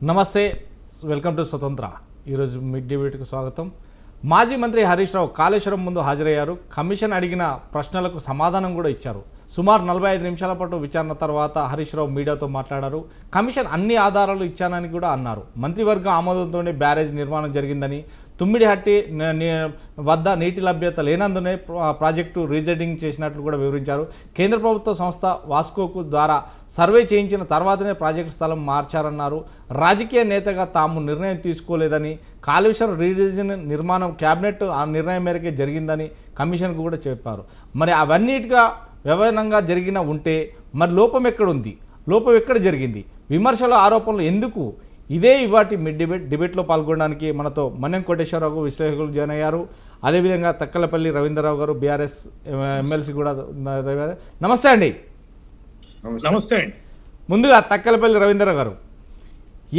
నమస్తే, welcome to స్వతంత్ర. ఈరోజు మిడ్ డిబేట్కు స్వాగతం. మాజీ మంత్రి హరీష్ రావు కాళేశ్వరం ముందు హాజరయ్యారు. కమిషన్ అడిగిన ప్రశ్నలకు సమాధానం కూడా ఇచ్చారు. సుమారు 45 నిమిషాల పాటు విచారణ తర్వాత హరీష్ రావు మీడియాతో మాట్లాడారు. కమిషన్ అన్ని ఆధారాలు ఇచ్చానని కూడా అన్నారు. మంత్రివర్గం ఆమోదంతోనే బ్యారేజ్ నిర్మాణం జరిగిందని, తుమ్మిడిహట్టి వద్ద నీటి లభ్యత లేనందునే ప్రాజెక్టు రీజెడింగ్ చేసినట్లు కూడా వివరించారు. కేంద్ర ప్రభుత్వ సంస్థ వాస్కోకు ద్వారా సర్వే చేయించిన తర్వాతనే ప్రాజెక్టు స్థలం మార్చారన్నారు. రాజకీయ నేతగా తాము నిర్ణయం తీసుకోలేదని, కాళేశ్వరం రీడిజైన్ నిర్మాణం కేబినెట్ ఆ నిర్ణయం మేరకే జరిగిందని కమిషన్కు కూడా చెప్పారు. మరి అవన్నిటిగా వ్యవహారంగా జరిగిన ఉంటే మరి లోపం ఎక్కడుంది, లోపం ఎక్కడ జరిగింది, విమర్శలు ఆరోపణలు ఎందుకు? ఇదే ఇవాటి మిడ్ డిబేట్లో పాల్గొనడానికి మనతో మన్యం కోటేశ్వరరావు విశ్లేషకులు జాయిన్ అయ్యారు. అదేవిధంగా తక్కలపల్లి రవీంద్రరావు గారు బీఆర్ఎస్ ఎమ్మెల్సీ కూడా. నమస్తే అండి. నమస్తే. ముందుగా తక్కలపల్లి రవీంద్రరావు గారు,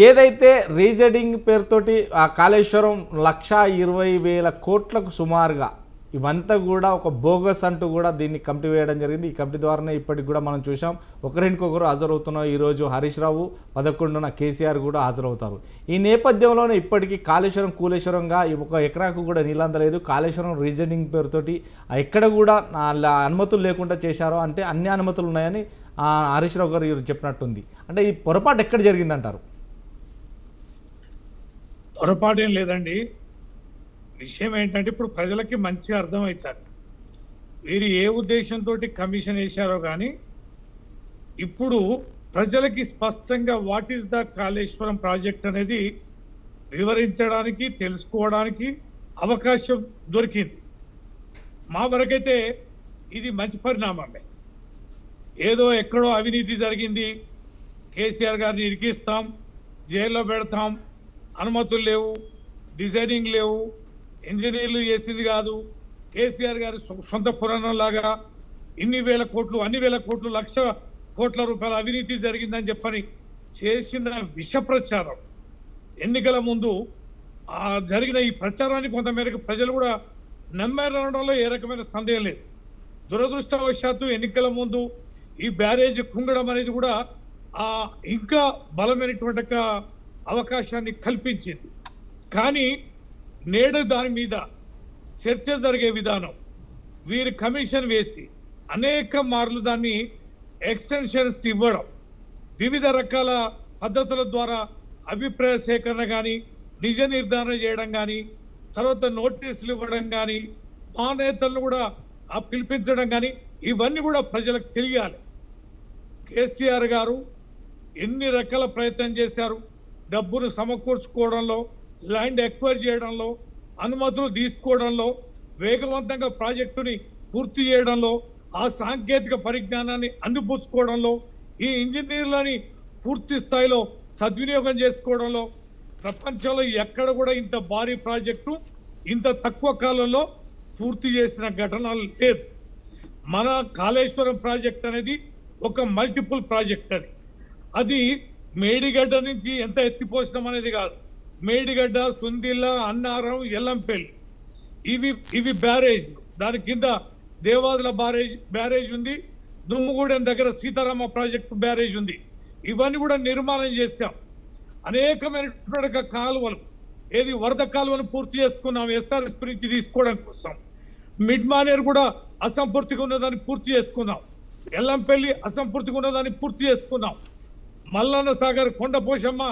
ఏదైతే రీజెడింగ్ పేరుతోటి ఆ కాళేశ్వరం 1,20,000 కోట్లకు సుమారుగా ఇవంతా కూడా ఒక బోగస్ అంటూ కూడా దీన్ని కమిటీ వేయడం జరిగింది. ఈ కమిటీ ద్వారానే ఇప్పటికి కూడా మనం చూసాం, ఒకరింకొకరు హాజరవుతున్నాం. ఈరోజు హరీష్ రావు 11న కేసీఆర్ కూడా హాజరవుతారు. ఈ నేపథ్యంలోనే ఇప్పటికీ కాళేశ్వరం కూలేశ్వరంగా ఒక ఎకరాకు కూడా నీళ్ళందలేదు. కాళేశ్వరం రీజనింగ్ పేరుతోటి ఎక్కడ కూడా అనుమతులు లేకుండా చేశారో, అంటే అన్ని అనుమతులు ఉన్నాయని హరీష్ రావు గారు చెప్పినట్టుంది. అంటే ఈ పొరపాటు ఎక్కడ జరిగిందంటారు? పొరపాటు ఏం లేదండి. విషయం ఏంటంటే ఇప్పుడు ప్రజలకి మంచిగా అర్థమవుతారు వీరు ఏ ఉద్దేశంతో కమిషన్ వేశారో. కానీ ఇప్పుడు ప్రజలకి స్పష్టంగా what is the Kaleshwaram project అనేది వివరించడానికి, తెలుసుకోవడానికి అవకాశం దొరికింది. మా వరకైతే ఇది మంచి పరిణామమే. ఏదో ఎక్కడో అవినీతి జరిగింది, కేసీఆర్ గారిని ఇరికిస్తాం, జైల్లో పెడతాం, అనుమతులు లేవు, డిజైనింగ్ లేవు, ఇంజనీర్లు చేసింది కాదు, కేసీఆర్ గారి సొంత పురాణంలాగా అన్ని వేల కోట్లు 1,00,00,000 కోట్ల రూపాయల అవినీతి జరిగిందని చెప్పని చేసిన విష ప్రచారం ఎన్నికల ముందు జరిగిన ఈ ప్రచారాన్ని కొంతమేరకు ప్రజలు కూడా నమ్మారనడంలో ఏ రకమైన సందేహం లేదు. దురదృష్టవశాత్తు ఎన్నికల ముందు ఈ బ్యారేజ్ కుంగడం అనేది కూడా ఇంకా బలమైనటువంటి అవకాశాన్ని కల్పించింది. కానీ నేడు దాని మీద చర్చ జరిగే విధానం, వీరు కమిషన్ వేసి అనేక మార్లు దాన్ని ఎక్స్టెన్షన్స్ ఇవ్వడం, వివిధ రకాల పద్ధతుల ద్వారా అభిప్రాయ సేకరణ కానీ, నిజ నిర్ధారణ చేయడం కానీ, తర్వాత నోటీసులు ఇవ్వడం కానీ, మా నేతలను కూడా పిలిపించడం కానీ, ఇవన్నీ కూడా ప్రజలకు తెలియాలి. కేసీఆర్ గారు ఎన్ని రకాల ప్రయత్నం చేశారు, డబ్బును సమకూర్చుకోవడంలో, ల్యాండ్ ఎక్వైర్ చేయడంలో, అనుమతులు తీసుకోవడంలో, వేగవంతంగా ప్రాజెక్టుని పూర్తి చేయడంలో, ఆ సాంకేతిక పరిజ్ఞానాన్ని అందిపుచ్చుకోవడంలో, ఈ ఇంజనీర్లని పూర్తి స్థాయిలో సద్వినియోగం చేసుకోవడంలో ప్రపంచంలో ఎక్కడ కూడా ఇంత భారీ ప్రాజెక్టు ఇంత తక్కువ కాలంలో పూర్తి చేసిన ఘటనలు లేదు. మన కాళేశ్వరం ప్రాజెక్ట్ అనేది ఒక మల్టిపుల్ ప్రాజెక్ట్. అది మేడిగడ్డ నుంచి ఎంత ఎత్తిపోసినాం అనేది కాదు, మేడిగడ్డ, సుందిల్ల, అన్నారం, ఎల్లంపల్లి ఇవి బ్యారేజ్. దాని కింద దేవాదుల బ్యారేజ్ ఉంది, దుమ్ముగూడెం దగ్గర సీతారామ ప్రాజెక్టు బ్యారేజ్ ఉంది. ఇవన్నీ కూడా నిర్మాణం చేశాం. అనేకమైనటువంటి కాలువలు, ఏది వరద కాలువను పూర్తి చేసుకున్నాం ఎస్ఆర్ఎస్ గురించి తీసుకోవడం కోసం. మిడ్ మానేర్ కూడా అసంపూర్తిగా ఉన్నదాన్ని పూర్తి చేసుకున్నాం. ఎల్లంపల్లి అసంపూర్తిగా ఉన్నదాన్ని పూర్తి చేసుకున్నాం. మల్లన్న సాగర్, కొండపోషమ్మ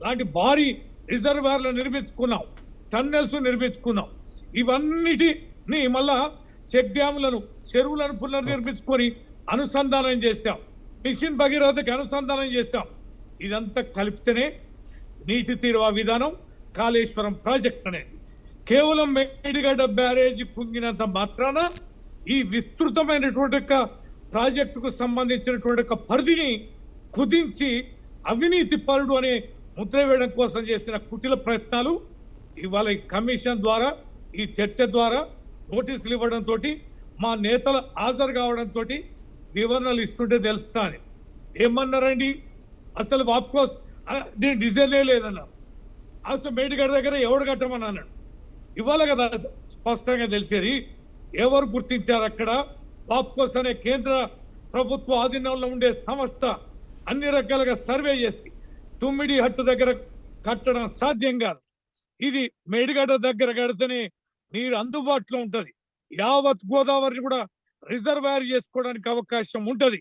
లాంటి భారీ రిజర్వాయర్లు నిర్మించుకున్నాం, టన్నెల్స్ నిర్మించుకున్నాం. ఇవన్నిటిని మళ్ళా చెక్ డ్యాములను, చెరువులను పునర్నిర్మించుకొని అనుసంధానం చేశాం. మిషన్ భగీరథకి అనుసంధానం చేశాం. ఇదంతా కలిపితేనే నీటి తీరువా విధానం కాళేశ్వరం ప్రాజెక్ట్ అనేది. కేవలం మేడిగడ్డ బ్యారేజ్ కుంగినంత మాత్రాన ఈ విస్తృతమైనటువంటి ప్రాజెక్టుకు సంబంధించినటువంటి పరిధిని కుదించి అవినీతి పరుడు అనే ముద్ర వేయడం కోసం చేసిన కుటిల ప్రయత్నాలు ఇవాళ ఈ కమిషన్ ద్వారా, ఈ చర్చ ద్వారా, నోటీసులు ఇవ్వడంతో, మా నేతలు హాజరు కావడంతో వివరణలు ఇస్తుంటే తెలుస్తాను. ఏమన్నారండి, అసలు వాప్కోస్ దీని డిజైనే లేదన్నారు. అసలు మేడిగడ్డ దగ్గర ఎవడు కట్టమని అన్నాడు. ఇవాళ కదా స్పష్టంగా తెలిసేది. ఎవరు గుర్తించారు అక్కడ? వాప్కోస్ అనే కేంద్ర ప్రభుత్వ ఆధీనంలో ఉండే సంస్థ అన్ని రకాలుగా సర్వే చేసి తుమ్మిడి హట్టు దగ్గర కట్టడం సాధ్యం కాదు. ఇది మేడిగడ్డ దగ్గర కడితేనే నీరు అందుబాటులో ఉంటది. యావత్ గోదావరిని కూడా రిజర్వాయర్ చేసుకోవడానికి అవకాశం ఉంటది.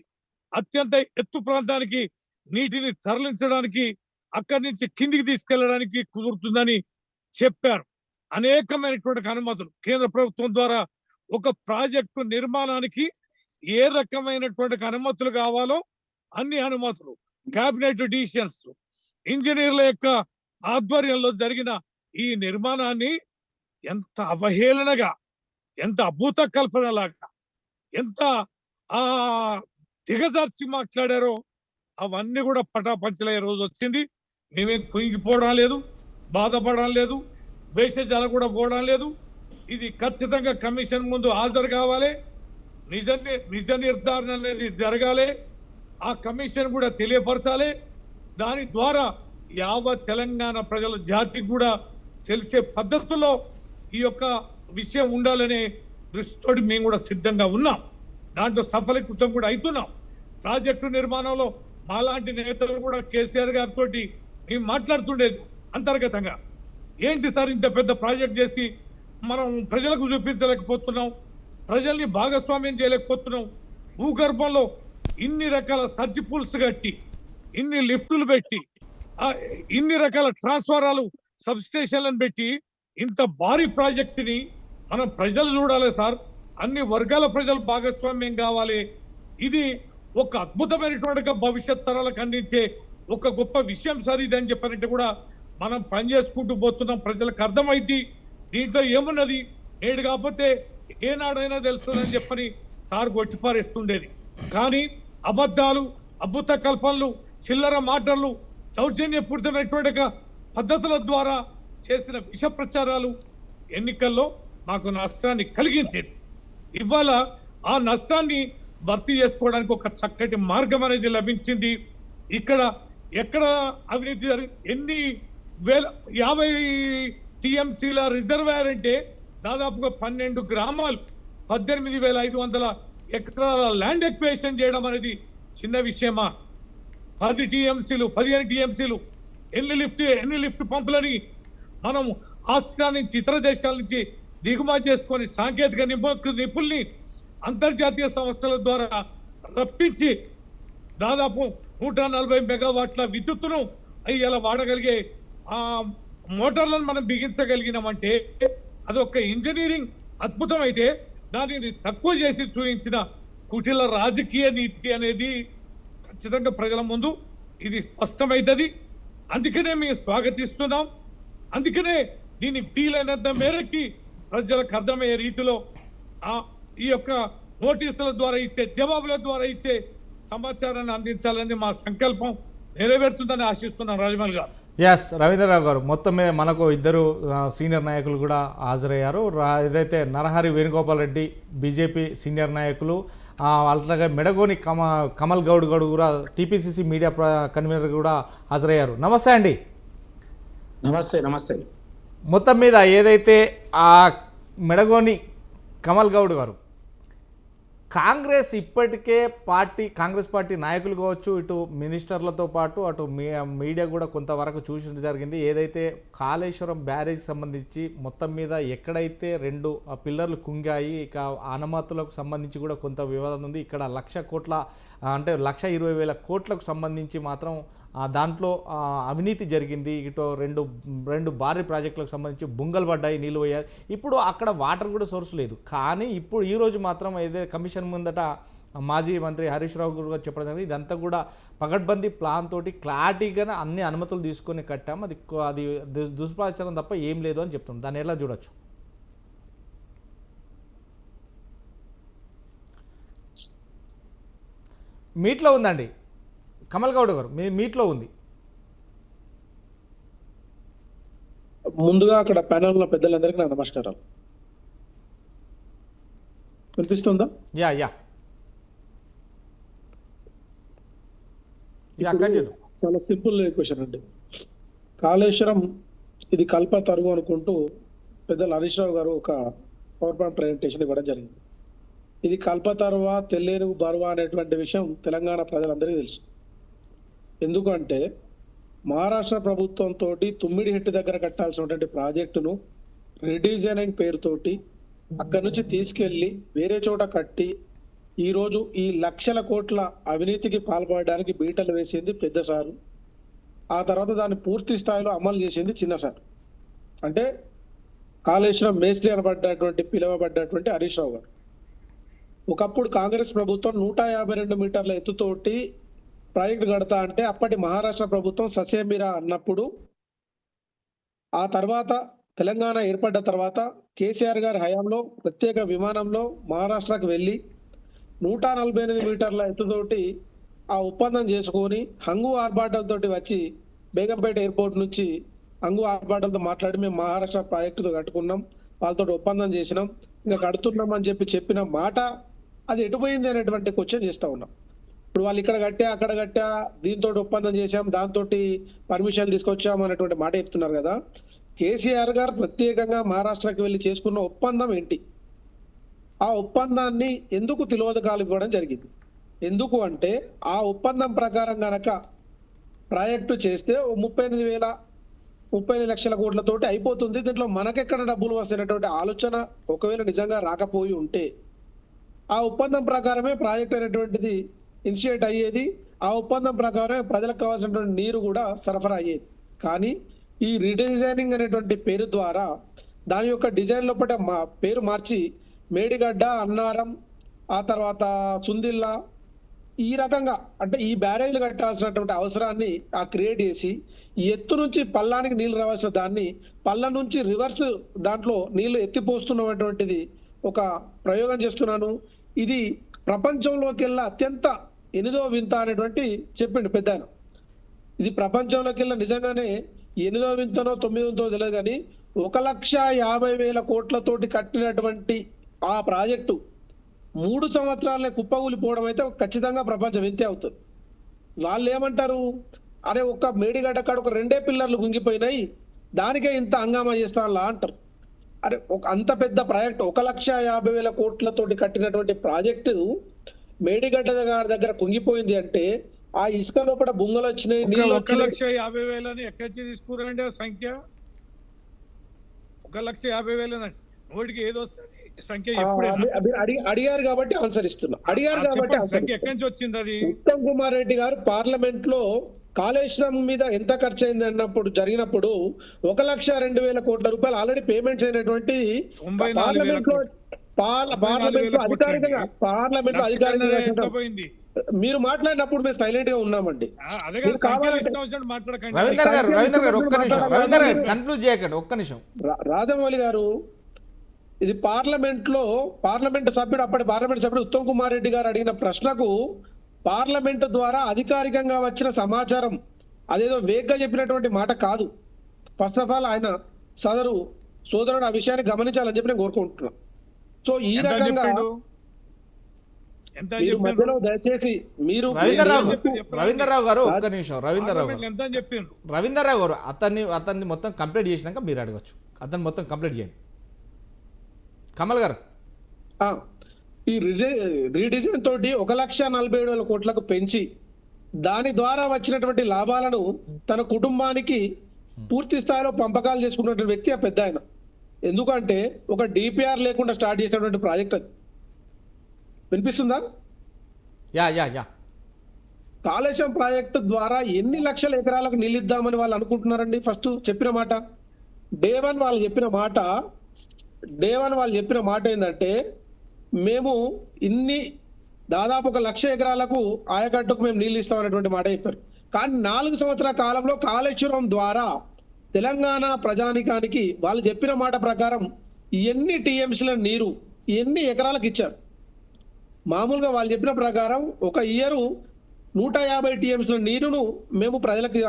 అత్యంత ఎత్తు ప్రాంతానికి నీటిని తరలించడానికి, అక్కడి నుంచి కిందికి తీసుకెళ్లడానికి కుదురుతుందని చెప్పారు. అనేకమైనటువంటి అనుమతులు కేంద్ర ప్రభుత్వం ద్వారా ఒక ప్రాజెక్టు నిర్మాణానికి ఏ రకమైనటువంటి అనుమతులు కావాలో అన్ని అనుమతులు, కేబినెట్ డిసిషన్స్, ఇంజనీర్ల యొక్క ఆధ్వర్యంలో జరిగిన ఈ నిర్మాణాన్ని ఎంత అవహేళనగా, ఎంత అభూత కల్పనలాగా, ఎంత ఆ దిగజార్చి మాట్లాడారో అవన్నీ కూడా పటాపంచలయ్యే రోజు వచ్చింది. మేమేం కుంగిపోవడం లేదు, బాధపడడం లేదు, వేషజాల కూడా పోవడం లేదు. ఇది ఖచ్చితంగా కమిషన్ ముందు హాజరు కావాలి. నిజ నిర్ధారణ అనేది జరగాలి. ఆ కమిషన్ కూడా తెలియపరచాలి. దాని ద్వారా యావత్ తెలంగాణ ప్రజల జాతికి కూడా తెలిసే పద్ధతుల్లో ఈ యొక్క విషయం ఉండాలనే దృష్టితో మేము కూడా సిద్ధంగా ఉన్నాం. దాంట్లో సఫలీకృతం కూడా అవుతున్నాం. ప్రాజెక్టు నిర్మాణంలో మాలాంటి నేతలు కూడా కేసీఆర్ గారితో మేము మాట్లాడుతుండేది అంతర్గతంగా. ఏంటి సార్ ఇంత పెద్ద ప్రాజెక్ట్ చేసి మనం ప్రజలకు చూపించలేకపోతున్నాం, ప్రజల్ని భాగస్వామ్యం చేయలేకపోతున్నాం, భూగర్భంలో ఇన్ని రకాల సర్జి పూల్స్ కట్టి, ఇన్ని లిఫ్టులు పెట్టి, ఇన్ని రకాల ట్రాన్స్ఫారాలు, సబ్ స్టేషన్లను పెట్టి ఇంత భారీ ప్రాజెక్టుని మనం ప్రజలు చూడాలి సార్. అన్ని వర్గాల ప్రజలు భాగస్వామ్యం కావాలి. ఇది ఒక అద్భుతమైనటువంటి భవిష్యత్ తరాలకు అందించే ఒక గొప్ప విషయం సార్ ఇది అని చెప్పారంటే కూడా మనం పనిచేసుకుంటూ పోతున్నాం. ప్రజలకు అర్థమైంది దీంట్లో ఏమున్నది, నేడు కాకపోతే ఏనాడైనా తెలుస్తుందని చెప్పని సార్ కొట్టిపారేస్తుండేది. కానీ అబద్ధాలు, అద్భుత కల్పనలు, చిల్లర మాటలు, దౌర్జన్యపూరితమైనటువంటి పద్ధతుల ద్వారా చేసిన విష ప్రచారాలు ఎన్నికల్లో మాకు నష్టాన్ని కలిగించేది. ఇవాళ ఆ నష్టాన్ని భర్తీ చేసుకోవడానికి ఒక చక్కటి మార్గం అనేది లభించింది. ఇక్కడ ఎక్కడ అవినీతి ఎన్ని వేల 50 టీఎంసీల రిజర్వాయర్ అంటే దాదాపుగా 12 గ్రామాలు 18,500 ఎకరాల ల్యాండ్ ఎక్వేషన్ చేయడం అనేది చిన్న విషయమా? 10 టీఎంసీలు 15 టీఎంసీలు ఎన్ని లిఫ్ట్ పంపులని మనం ఆస్ట్రేలియా నుంచి, ఇతర దేశాల నుంచి దిగుమతి చేసుకొని సాంకేతిక నిపుణుల్ని అంతర్జాతీయ సంస్థల ద్వారా రప్పించి దాదాపు 140 మెగావాట్ల విద్యుత్తును ఇలా వాడగలిగే ఆ మోటార్లను మనం బిగించగలిగినామంటే అదొక ఇంజనీరింగ్ అద్భుతం. అయితే దానిని తక్కువ చేసి చూపించిన కుటిల రాజకీయ నీతి అనేది ఖచ్చితంగా ప్రజల ముందు ఇది స్పష్టమైనది. అందుకనే మేము స్వాగతిస్తున్నాం. అందుకనే దీన్ని ఫీల్ అయినంత మేరకి ప్రజలకు అర్థమయ్యే రీతిలో ఈ యొక్క నోటీసుల ద్వారా ఇచ్చే, జవాబుల ద్వారా ఇచ్చే సమాచారాన్ని అందించాలని మా సంకల్పం నెరవేరుతుందని ఆశిస్తున్నాం. రాజమౌళి గారు. ఎస్, రవీంద్రరావు గారు, మొత్తం మీద మనకు ఇద్దరు సీనియర్ నాయకులు కూడా హాజరయ్యారు. ఏదైతే నరహరి వేణుగోపాల్ రెడ్డి బీజేపీ సీనియర్ నాయకులు, అలాగే మెడగోని కమల్ గౌడ్ కూడా టీపీసీసీ మీడియా కన్వీనర్ కూడా హాజరయ్యారు. నమస్తే అండి. నమస్తే. మొత్తం మీద ఏదైతే ఆ మెడగోని కమల్ గౌడ్ గారు కాంగ్రెస్ ఇప్పటికే కాంగ్రెస్ పార్టీ నాయకులు కావచ్చు, ఇటు మినిస్టర్లతో పాటు అటు మీడియా కూడా కొంతవరకు చూసి జరిగింది. ఏదైతే కాళేశ్వరం బ్యారేజ్కి సంబంధించి మొత్తం మీద ఎక్కడైతే 2 పిల్లర్లు కుంగాయి, ఇక అనుమతులకు సంబంధించి కూడా కొంత వివాదం ఉంది. ఇక్కడ 1,00,000 కోట్ల అంటే 1,20,000 కోట్లకు సంబంధించి మాత్రం దాంట్లో అవినీతి జరిగింది. ఇటు రెండు భారీ ప్రాజెక్టులకు సంబంధించి బుంగలు పడ్డాయి, నీళ్ళు పోయాయి. ఇప్పుడు అక్కడ వాటర్ కూడా సోర్స్ లేదు. కానీ ఇప్పుడు ఈరోజు మాత్రం ఏదైతే కమిషన్ ముందట మాజీ మంత్రి హరీష్ రావు గారు చెప్పడం జరిగింది, ఇదంతా కూడా పకడ్బందీ ప్లాన్ తోటి క్లారిటీగానే అన్ని అనుమతులు తీసుకొని కట్టాం, అది దుష్ప్రచారం తప్ప ఏం లేదు అని చెప్తుంది. దాన్ని ఎలా చూడొచ్చు? మీట్లో ఉందండి కమల్ గౌడ్ గారు, మీట్లో ఉంది. ముందుగా అక్కడ ప్యానెల్ ఉన్న పెద్దలందరికీ నా నమస్కారాలు. వినిపిస్తుందా? యా చాలా సింపుల్ క్వశ్చన్ అండి. కాళేశ్వరం ఇది కల్ప తరుగు అనుకుంటూ పెద్దలు హరీష్ రావు గారు ఒక పవర్ పాయింట్ ప్రజెంటేషన్ ఇవ్వడం జరిగింది. ఇది కల్ప తరువా తెల్లేరు బరువా అనేటువంటి విషయం తెలంగాణ ప్రజలందరికీ తెలుసు. ఎందుకంటే మహారాష్ట్ర ప్రభుత్వం తోటి తుమ్మిడిహెట్టి దగ్గర కట్టాల్సినటువంటి ప్రాజెక్టును రీడిజైనింగ్ పేరుతోటి అక్కడి నుంచి తీసుకెళ్లి వేరే చోట కట్టి ఈ రోజు ఈ లక్షల కోట్ల అవినీతికి పాల్పడడానికి బీటలు వేసింది పెద్ద సారు. ఆ తర్వాత దాన్ని పూర్తి స్థాయిలో అమలు చేసింది చిన్న సార్. అంటే కాళేశ్వరం మేస్త్రి అనబడ్డటువంటి పిలువబడ్డటువంటి హరీష్ రావు గారు. ఒకప్పుడు కాంగ్రెస్ ప్రభుత్వం 152 మీటర్ల ఎత్తుతోటి ప్రాజెక్టు కడతా అంటే అప్పటి మహారాష్ట్ర ప్రభుత్వం ససేమిరా అన్నప్పుడు, ఆ తర్వాత తెలంగాణ ఏర్పడ్డ తర్వాత కేసీఆర్ గారి హయాంలో ప్రత్యేక విమానంలో మహారాష్ట్రకు వెళ్ళి 148 మీటర్ల ఎత్తుతోటి ఆ ఒప్పందం చేసుకొని హంగు ఆర్భాటాలతోటి వచ్చి బేగంపేట ఎయిర్పోర్ట్ నుంచి హంగు ఆర్భాటాలతో మాట్లాడి మేము మహారాష్ట్ర ప్రాజెక్టుతో కట్టుకున్నాం, వాళ్ళతో ఒప్పందం చేసినాం, ఇంకా కడుతున్నాం అని చెప్పిన మాట అది ఎటుపోయింది అనేటువంటి క్వశ్చన్ చేస్తా ఉన్నాం. ఇప్పుడు వాళ్ళు ఇక్కడ కట్టా అక్కడ కట్టా దీంతో ఒప్పందం చేశాం, దాంతో పర్మిషన్ తీసుకొచ్చాం అనేటువంటి మాట చెప్తున్నారు కదా. కేసీఆర్ గారు ప్రత్యేకంగా మహారాష్ట్రకి వెళ్ళి చేసుకున్న ఒప్పందం ఏంటి? ఆ ఒప్పందాన్ని ఎందుకు తిలోదకాలు ఇవ్వడం జరిగింది? ఎందుకు అంటే ఆ ఒప్పందం ప్రకారం గనక ప్రాజెక్టు చేస్తే 38 లక్షల కోట్లతోటి అయిపోతుంది, దీంట్లో మనకెక్కడ డబ్బులు వస్తున్నటువంటి ఆలోచన ఒకవేళ నిజంగా రాకపోయి ఉంటే ఆ ఒప్పందం ప్రకారమే ప్రాజెక్ట్ అనేటువంటిది ఇనిషియేట్ అయ్యేది, ఆ ఒప్పందం ప్రకారమే ప్రజలకు కావాల్సినటువంటి నీరు కూడా సరఫరా అయ్యేది. కానీ ఈ రీడిజైనింగ్ అనేటువంటి పేరు ద్వారా దాని యొక్క డిజైన్ లోపల పేరు మార్చి మేడిగడ్డ, అన్నారం, ఆ తర్వాత సుందిల్లా ఈ రకంగా అంటే ఈ బ్యారేజ్లు కట్టాల్సినటువంటి అవసరాన్ని క్రియేట్ చేసి ఎత్తు నుంచి పల్లానికి నీళ్లు రావాల్సిన దాన్ని పల్ల నుంచి రివర్స్ దాంట్లో నీళ్లు ఎత్తిపోస్తున్నటువంటిది ఒక ప్రయోగం చేస్తున్నాను. ఇది ప్రపంచంలోకి వెళ్ళి అత్యంత ఎనిదో వింత అనేటువంటి చెప్పిండు పెద్ద ఆయన. ఇది ప్రపంచంలోకి వెళ్ళి నిజంగానే ఎనిదో వింతనో 9 వింతో తెలియదు కానీ 1,50,000 కోట్లతోటి కట్టినటువంటి ఆ ప్రాజెక్టు 3 సంవత్సరాలనే కుప్పగూలిపోవడం అయితే ఖచ్చితంగా ప్రపంచ వింతే అవుతుంది. వాళ్ళు ఏమంటారు, అరే ఒక్క మేడిగడ్డ కాడ ఒక 2 పిల్లర్లు గుంగిపోయినాయి దానికే ఇంత హంగామా చేస్తానులా అంటారు. అరే ఒక అంత పెద్ద ప్రాజెక్ట్ 1,50,000 కోట్లతోటి కట్టినటువంటి ప్రాజెక్టు మేడిగడ్డ దగ్గర కుంగిపోయింది అంటే ఆ ఇసుక లోపల బుంగలు వచ్చినాయి, నీళ్ళు వచ్చినాయి. 1,50,000 ఎక్కడి నుంచి తీసుకురండి ఆ సంఖ్య? 1,50,000 నోటికి ఏదో వస్తుంది సంఖ్య అడిగారు కాబట్టి ఆన్సర్ ఇస్తున్నా. అడిగారు కాబట్టి సంఖ్య ఎక్కడి నుంచి వచ్చింది? అది ఉత్తమ్ కుమార్ రెడ్డి గారు పార్లమెంట్ లో కాళేశ్వరం మీద ఎంత ఖర్చు అయింది అన్నప్పుడు జరిగినప్పుడు 1,02,000 కోట్ల రూపాయలు ఆల్రెడీ పేమెంట్స్ అయినటువంటి పార్లమెంట్ లో అధికారికంగా మీరు మాట్లాడినప్పుడు మేము సైలెంట్ గా ఉన్నామండి. రవీందర్ గారు ఒక్క నిమిషం, రవీందర్ గారు కన్ఫ్యూజ్ చేయకండి ఒక్క నిమిషం. రాజమౌళి గారు, ఇది పార్లమెంట్ సభ్యుడు అప్పటి పార్లమెంట్ సభ్యుడు ఉత్తమ్ కుమార్ రెడ్డి గారు అడిగిన ప్రశ్నకు పార్లమెంట్ ద్వారా అధికారికంగా వచ్చిన సమాచారం, అదేదో వేగ్గా చెప్పినటువంటి మాట కాదు. ఫస్ట్ ఆఫ్ ఆల్ ఆయన సోదరుడు ఆ విషయాన్ని గమనించాలని చెప్పి నేను కోరుకుంటున్నాను. సో ఈ రకంగా మధ్యలో దయచేసి మీరు రవీందర్రావు గారు ఒక్క నిమిషం, రవీందర్రావు గారు అతన్ని మొత్తం కంప్లీట్ చేసినాక మీరు అడగచ్చు. అతన్ని మొత్తం కంప్లీట్ చేయండి. కమల్ గారు, ఈ రీడిజైన్ తోటి 1,47,000 కోట్లకు పెంచి దాని ద్వారా వచ్చినటువంటి లాభాలను తన కుటుంబానికి పూర్తి స్థాయిలో పంపకాలు చేసుకున్నటువంటి వ్యక్తి ఆ పెద్ద ఆయన. ఎందుకంటే ఒక డిపిఆర్ లేకుండా స్టార్ట్ చేసినటువంటి ప్రాజెక్ట్ అది. వినిపిస్తుందా? యా కాళేశ్వరం ప్రాజెక్టు ద్వారా ఎన్ని లక్షల ఎకరాలకు నిలిద్దామని వాళ్ళు అనుకుంటున్నారండి? ఫస్ట్ చెప్పిన మాట డే వన్ వాళ్ళు చెప్పిన మాట ఏంటంటే మేము దాదాపు 1,00,000 ఎకరాలకు ఆయకట్టుకు మేము నీళ్ళు ఇస్తామనేటువంటి మాట చెప్పారు. కానీ 4 సంవత్సరాల కాలంలో కాళేశ్వరం ద్వారా తెలంగాణ ప్రజానికానికి వాళ్ళు చెప్పిన మాట ప్రకారం ఎన్ని టీఎంసీల నీరు ఎన్ని ఎకరాలకు ఇచ్చారు? మామూలుగా వాళ్ళు చెప్పిన ప్రకారం ఒక ఇయర్ 150 టీఎంసీల నీరును మేము ప్రజలకు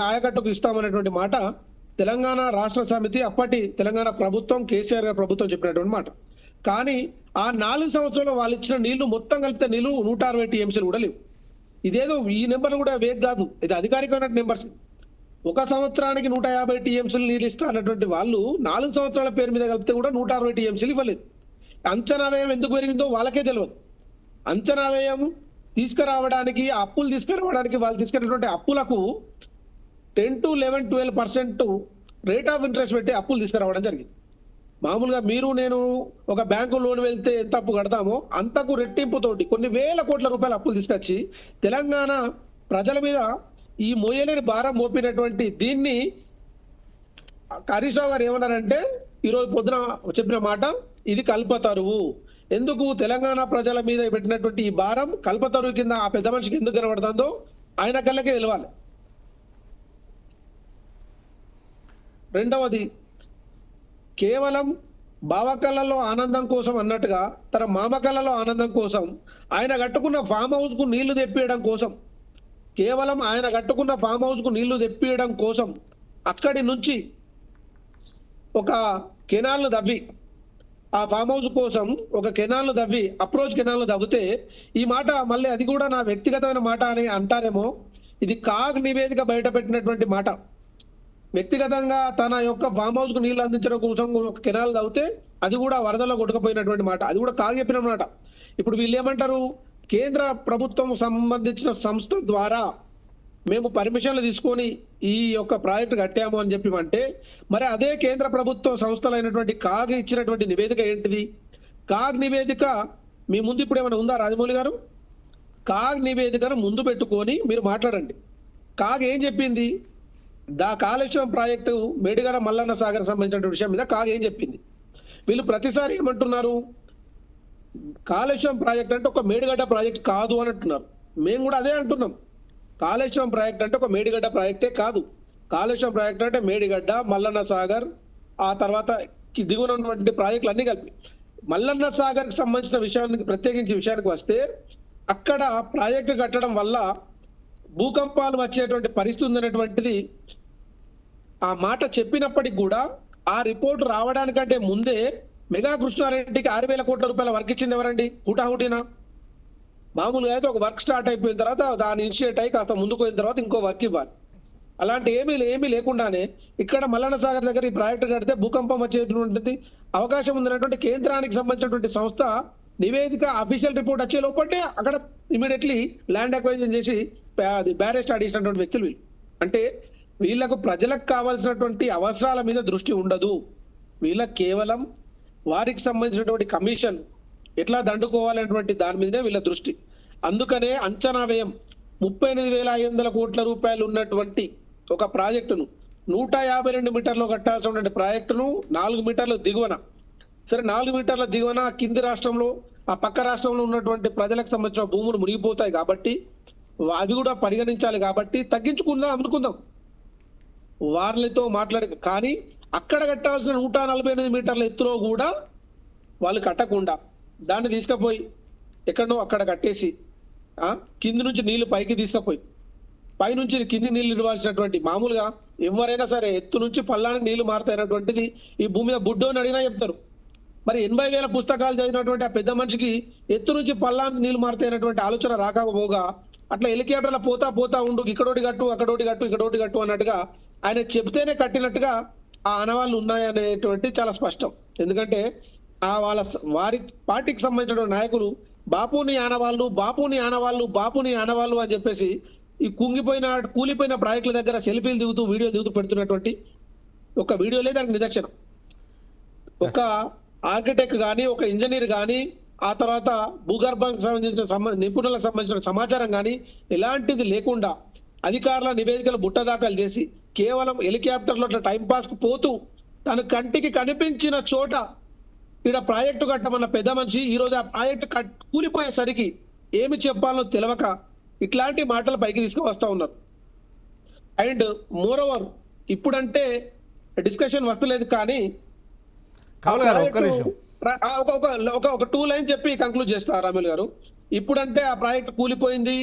ఆయకట్టుకు ఇస్తామనేటువంటి మాట తెలంగాణ రాష్ట్ర సమితి అప్పటి తెలంగాణ ప్రభుత్వం కేసీఆర్ గారి ప్రభుత్వం చెప్పినటువంటి మాట. కానీ ఆ 4 సంవత్సరాలు వాళ్ళు ఇచ్చిన నీళ్లు మొత్తం కలిపితే నీళ్లు 160 టీఎంసీలు కూడా లేవు. ఇదేదో ఈ నెంబర్ కూడా వేగ్ కాదు, ఇది అధికారికమైన నెంబర్స్. 1 సంవత్సరానికి 150 టీఎంసీలు నీళ్ళు ఇస్తా అన్నటువంటి వాళ్ళు 4 సంవత్సరాల పేరు మీద కలిపితే కూడా 160 టీఎంసీలు ఇవ్వలేదు. అంచనా వ్యయం ఎందుకు పెరిగిందో వాళ్ళకే తెలియదు. అంచనా వ్యయం తీసుకురావడానికి అప్పులు తీసుకురావడానికి వాళ్ళు తీసుకున్నటువంటి అప్పులకు 10 to 11, 12% రేట్ ఆఫ్ ఇంట్రెస్ట్ పెట్టి అప్పులు తీసుకురావడం జరిగింది. మామూలుగా మీరు నేను ఒక బ్యాంకు లోన్ వెళ్తే ఎంత అప్పు కడతామో అంతకు రెట్టింపుతోటి కొన్ని వేల కోట్ల రూపాయల అప్పులు తీసుకొచ్చి తెలంగాణ ప్రజల మీద ఈ మోయలేని భారం మోపినటువంటి దీన్ని హరీష్ రావు గారు ఏమన్నారంటే ఈరోజు పొద్దున చెప్పిన మాట, ఇది కల్పతరువు. ఎందుకు తెలంగాణ ప్రజల మీద పెట్టినటువంటి ఈ భారం కల్పతరువు కింద ఆ పెద్ద మనిషికి ఎందుకు కనబడుతుందో ఆయన కళ్ళకే తెలవాలి. రెండవది, కేవలం బావకళ్ళలో ఆనందం కోసం అన్నట్టుగా తన మామకళ్ళలో ఆనందం కోసం ఆయన కట్టుకున్న ఫామ్ హౌస్ కు నీళ్లు తెప్పియడం కోసం, కేవలం ఆయన కట్టుకున్న ఫామ్ హౌస్ కు నీళ్లు తెప్పియడం కోసం అక్కడి నుంచి ఒక కెనాల్ను దవ్వి, ఆ ఫామ్ హౌస్ కోసం ఒక కెనాల్ను దవ్వి, అప్రోచ్ కెనాల్ను దవ్వితే ఈ మాట మళ్ళీ అది కూడా నా వ్యక్తిగతమైన మాట అని అంటారేమో. ఇది కాగ్ నివేదిక బయట పెట్టినటువంటి మాట. వ్యక్తిగతంగా తన యొక్క ఫామ్ హౌస్ కు నీళ్లు అందించడం కోసం ఒక కెనాల్ తవ్వితే అది కూడా వరదలో కొట్టుకుపోయినటువంటి మాట. అది కూడా కాగ్ చెప్పిన మాట. ఇప్పుడు వీళ్ళు ఏమంటారు, కేంద్ర ప్రభుత్వం సంబంధించిన సంస్థ ద్వారా మేము పర్మిషన్లు తీసుకొని ఈ యొక్క ప్రాజెక్టు కట్టాము అని చెప్పి అంటే, మరి అదే కేంద్ర ప్రభుత్వ సంస్థలైనటువంటి కాగ్ ఇచ్చినటువంటి నివేదిక ఏంటిది? కాగ్ నివేదిక మీ ముందు ఇప్పుడు ఏమైనా ఉందా రాజమౌళి గారు? కాగ్ నివేదికను ముందు పెట్టుకొని మీరు మాట్లాడండి. కాగ్ ఏం చెప్పింది? కాళేశ్వరం ప్రాజెక్టు మేడిగడ్డ మల్లన్న సాగర్ సంబంధించిన విషయం మీద కాగ్ ఏం చెప్పింది? వీళ్ళు ప్రతిసారి ఏమంటున్నారు, కాళేశ్వరం ప్రాజెక్ట్ అంటే ఒక మేడిగడ్డ ప్రాజెక్ట్ కాదు అని అంటున్నారు. మేము కూడా అదే అంటున్నాం. కాళేశ్వరం ప్రాజెక్ట్ అంటే ఒక మేడిగడ్డ ప్రాజెక్టే కాదు. కాళేశ్వరం ప్రాజెక్ట్ అంటే మేడిగడ్డ, మల్లన్న సాగర్, ఆ తర్వాత దిగువన ఉన్నటువంటి ప్రాజెక్టులు అన్ని కలిపి. మల్లన్న సాగర్ కి సంబంధించిన విషయానికి ప్రత్యేకించి విషయానికి వస్తే, అక్కడ ప్రాజెక్టు కట్టడం వల్ల భూకంపాలు వచ్చేటువంటి పరిస్థితి ఉందనేటువంటిది ఆ మాట చెప్పినప్పటికి కూడా ఆ రిపోర్ట్ రావడానికంటే ముందే మెగా కృష్ణారెడ్డికి 6,000 కోట్ల రూపాయల వర్క్ ఇచ్చింది ఎవరండి? హుటాహుటినా? మామూలుగా అయితే ఒక వర్క్ స్టార్ట్ అయిపోయిన తర్వాత దాన్ని ఇనిషియేట్ అయ్యి కాస్త ముందుకు పోయిన తర్వాత ఇంకో వర్క్ ఇవ్వాలి. అలాంటి ఏమీ లేకుండానే ఇక్కడ మల్లన్న సాగర్ దగ్గర ఈ ప్రాజెక్టు కడితే భూకంపం వచ్చేటువంటి అవకాశం ఉందనేటువంటి కేంద్రానికి సంబంధించినటువంటి సంస్థ నివేదిక అఫీషియల్ రిపోర్ట్ వచ్చే లోపటే అక్కడ ఇమీడియట్లీ ల్యాండ్ అక్వైజిషన్ చేసి బ్యారేజ్ స్టార్ట్ చేసినటువంటి వ్యక్తులు వీళ్ళు. అంటే వీళ్ళకు ప్రజలకు కావాల్సినటువంటి అవసరాల మీద దృష్టి ఉండదు. వీళ్ళకి కేవలం వారికి సంబంధించినటువంటి కమిషన్ ఎట్లా దండుకోవాలనేటువంటి దాని మీదనే వీళ్ళ దృష్టి. అందుకనే అంచనా వ్యయం 38,500 కోట్ల రూపాయలు ఉన్నటువంటి ఒక ప్రాజెక్టును 152 మీటర్లు కట్టాల్సినటువంటి ప్రాజెక్టును 4 మీటర్ల దిగువన, సరే 4 మీటర్ల దిగువన కింది రాష్ట్రంలో ఆ పక్క రాష్ట్రంలో ఉన్నటువంటి ప్రజలకు సంబంధించిన భూములు మునిగిపోతాయి కాబట్టి అవి కూడా పరిగణించాలి కాబట్టి తగ్గించుకుందాం, అందుకుందాం వాళ్ళతో మాట్లాడి. కానీ అక్కడ కట్టాల్సిన 148 మీటర్ల ఎత్తులో కూడా వాళ్ళు కట్టకుండా దాన్ని తీసుకుపోయి ఎక్కడో అక్కడ కట్టేసి కింది నుంచి నీళ్లు పైకి తీసుకుపోయి పైనుంచి కింది నీళ్లు ఇవ్వాల్సినటువంటి, మామూలుగా ఎవరైనా సరే ఎత్తు నుంచి పల్లానికి నీళ్లు మారుతాయినటువంటిది ఈ భూమి మీద బుడ్డోని అడిగినా చెప్తారు. మరి 80,000 పుస్తకాలు చదివినటువంటి ఆ పెద్ద మనిషికి ఎత్తు నుంచి పల్లానికి నీళ్లు మారుతాయినటువంటి ఆలోచన రాకపోగా అట్లా హెలికాప్టర్లో పోతా ఉండు, ఇక్కడోటి కట్టు అక్కడోటి కట్టు ఇక్కడోటి కట్టు అన్నట్టుగా ఆయన చెబితేనే కట్టినట్టుగా ఆ ఆనవాళ్ళు ఉన్నాయనేటువంటి చాలా స్పష్టం. ఎందుకంటే వారి పార్టీకి సంబంధించిన నాయకులు బాపుని ఆనవాళ్ళు అని చెప్పేసి ఈ కూలిపోయిన ప్రాజెక్టుల దగ్గర సెల్ఫీలు దిగుతూ వీడియోలు దిగుతూ పెడుతున్నటువంటి ఒక వీడియోలే దానికి నిదర్శనం. ఒక ఆర్కిటెక్ట్ కానీ ఒక ఇంజనీర్ కానీ ఆ తర్వాత భూగర్భానికి సంబంధించిన నిపుణులకు సంబంధించిన సమాచారం కానీ ఎలాంటిది లేకుండా అధికారుల నివేదికలు బుట్టదాఖలు చేసి కేవలం హెలికాప్టర్లో అట్లా టైం పాస్ కు పోతూ తన కంటికి కనిపించిన చోట ఇక్కడ ప్రాజెక్టు కట్టమన్న పెద్ద మనిషి ఈరోజు ఆ ప్రాజెక్టు కూలిపోయేసరికి ఏమి చెప్పాలో తెలియక ఇట్లాంటి మాటలు పైకి తీసుకువస్తా ఉన్నారు. అండ్ మోర్ ఓవర్ ఇప్పుడంటే డిస్కషన్ వస్తలేదు కానీ ఒక 2 లైన్ చెప్పి కంక్లూడ్ చేస్తా రాములు గారు. ఇప్పుడంటే ఆ ప్రాజెక్ట్ కూలిపోయింది,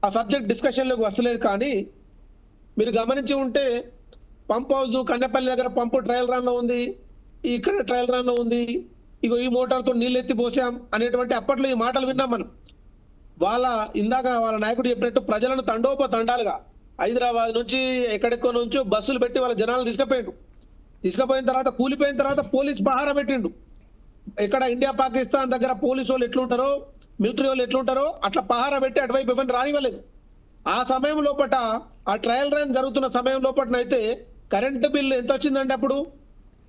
ఆ సబ్జెక్ట్ డిస్కషన్ లోకి వస్తలేదు. కానీ మీరు గమనించి ఉంటే పంప్ హౌస్ కన్నెపల్లి దగ్గర పంపు ట్రయల్ రన్ లో ఉంది, ఇక్కడ ట్రయల్ రన్ లో ఉంది, ఇగో ఈ మోటార్తో నీళ్ళు ఎత్తి పోసాం అనేటువంటి అప్పట్లో ఈ మాటలు విన్నాం మనం. ఇందాక వాళ్ళ నాయకుడు చెప్పినట్టు ప్రజలను తండోపతండాలుగా హైదరాబాద్ నుంచి ఎక్కడెక్కో నుంచో బస్సులు పెట్టి వాళ్ళ జనాలు తీసుకుపోయిన తర్వాత కూలిపోయిన తర్వాత పోలీస్ పహారా పెట్టిండు. ఇక్కడ ఇండియా పాకిస్తాన్ దగ్గర పోలీసు వాళ్ళు ఎట్లుంటారో మిలిటరీ వాళ్ళు ఎట్లుంటారో అట్లా పహారా పెట్టి అటువైపు ఎవరిని రానివ్వలేదు. ఆ సమయం లోపట ఆ ట్రయల్ రన్ జరుగుతున్న సమయం లోపటనైతే కరెంటు బిల్లు ఎంత వచ్చిందండి అప్పుడు?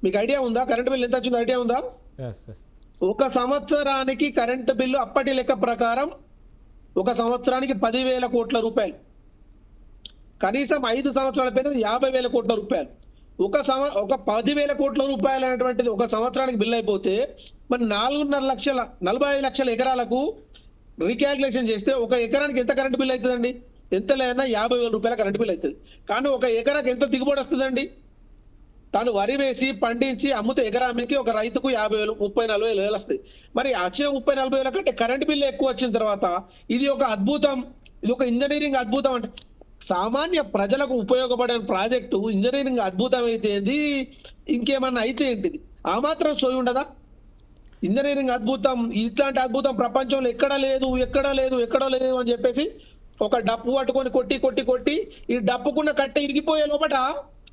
మీకు ఐడియా ఉందా? కరెంటు బిల్లు ఎంత వచ్చిందో ఐడియా ఉందా? ఎస్ ఎస్ ఒక సంవత్సరానికి కరెంటు బిల్లు అప్పటి లెక్క ప్రకారం ఒక సంవత్సరానికి 10,000 కోట్ల రూపాయలు. కనీసం 5 సంవత్సరాల పైన 50,000 కోట్ల రూపాయలు. ఒక 10,000 కోట్ల రూపాయలు అనేటువంటిది ఒక సంవత్సరానికి బిల్ అయిపోతే మరి 4.5 లక్షల 45 లక్షల ఎకరాలకు రీకాల్కులేషన్ చేస్తే ఒక ఎకరానికి ఎంత కరెంటు బిల్ అవుతుందండి? ఎంత లేదన్నా 50,000 రూపాయల కరెంటు బిల్ అవుతుంది. కానీ ఒక ఎకరాకి ఎంత దిగుబడి వస్తుందండి? తాను వరి వేసి పండించి అమ్ముతే ఎకరానికి ఒక రైతుకు 50,000, 30,000, 40,000 వస్తాయి. మరి వచ్చిన 30,000, 40,000 కంటే కరెంటు బిల్లు ఎక్కువ వచ్చిన తర్వాత ఇది ఒక అద్భుతం, ఇది ఒక ఇంజనీరింగ్ అద్భుతం అంటే సామాన్య ప్రజలకు ఉపయోగపడే ప్రాజెక్టు ఇంజనీరింగ్ అద్భుతం అయితే ఏంది, ఇంకేమన్నా అయితే ఏంటిది? ఆ మాత్రం సోయి ఉండదా? ఇంజనీరింగ్ అద్భుతం, ఇట్లాంటి అద్భుతం ప్రపంచంలో ఎక్కడా లేదు అని చెప్పేసి ఒక డప్పు పట్టుకొని కొట్టి కొట్టి కొట్టి ఈ డప్పుకున్న కట్టె ఇరిగిపోయే లోపట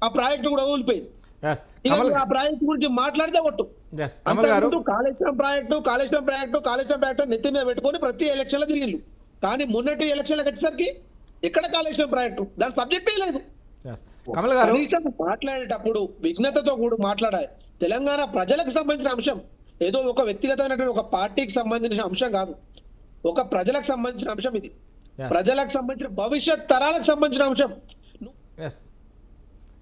ఆ ప్రాజెక్టు కూడా ఊలిపోయింది. ఎస్ ఇక కమల్ ఆ ప్రాజెక్టు గురించి మాట్లాడితే ఒట్టు. ఎస్ కమల్ గారు అంతకుముందు కాళేశ్వరం ప్రాజెక్టు నెత్తి మీద పెట్టుకొని ప్రతి ఎలక్షన్ లో తిరిగిళ్ళు. కానీ మొన్నటి ఎలక్షన్లకు వచ్చేసరికి ఎక్కడ కాళేశ్వరం ప్రాజెక్టు, దాని సబ్జెక్టే లేదు. ఎస్ కమల్ గారు కనీసం మాట్లాడేటప్పుడు విఘ్నతతో కూడా మాట్లాడాలి. తెలంగాణ ప్రజలకు సంబంధించిన అంశం, ఏదో ఒక వ్యక్తిగతమైనటువంటి ఒక పార్టీకి సంబంధించిన అంశం కాదు, ఒక ప్రజలకు సంబంధించిన అంశం ఇది. Yes. ప్రజలకు సంబంధించిన భవిష్యత్ తరాలకు సంబంధించిన అంశం. ఎస్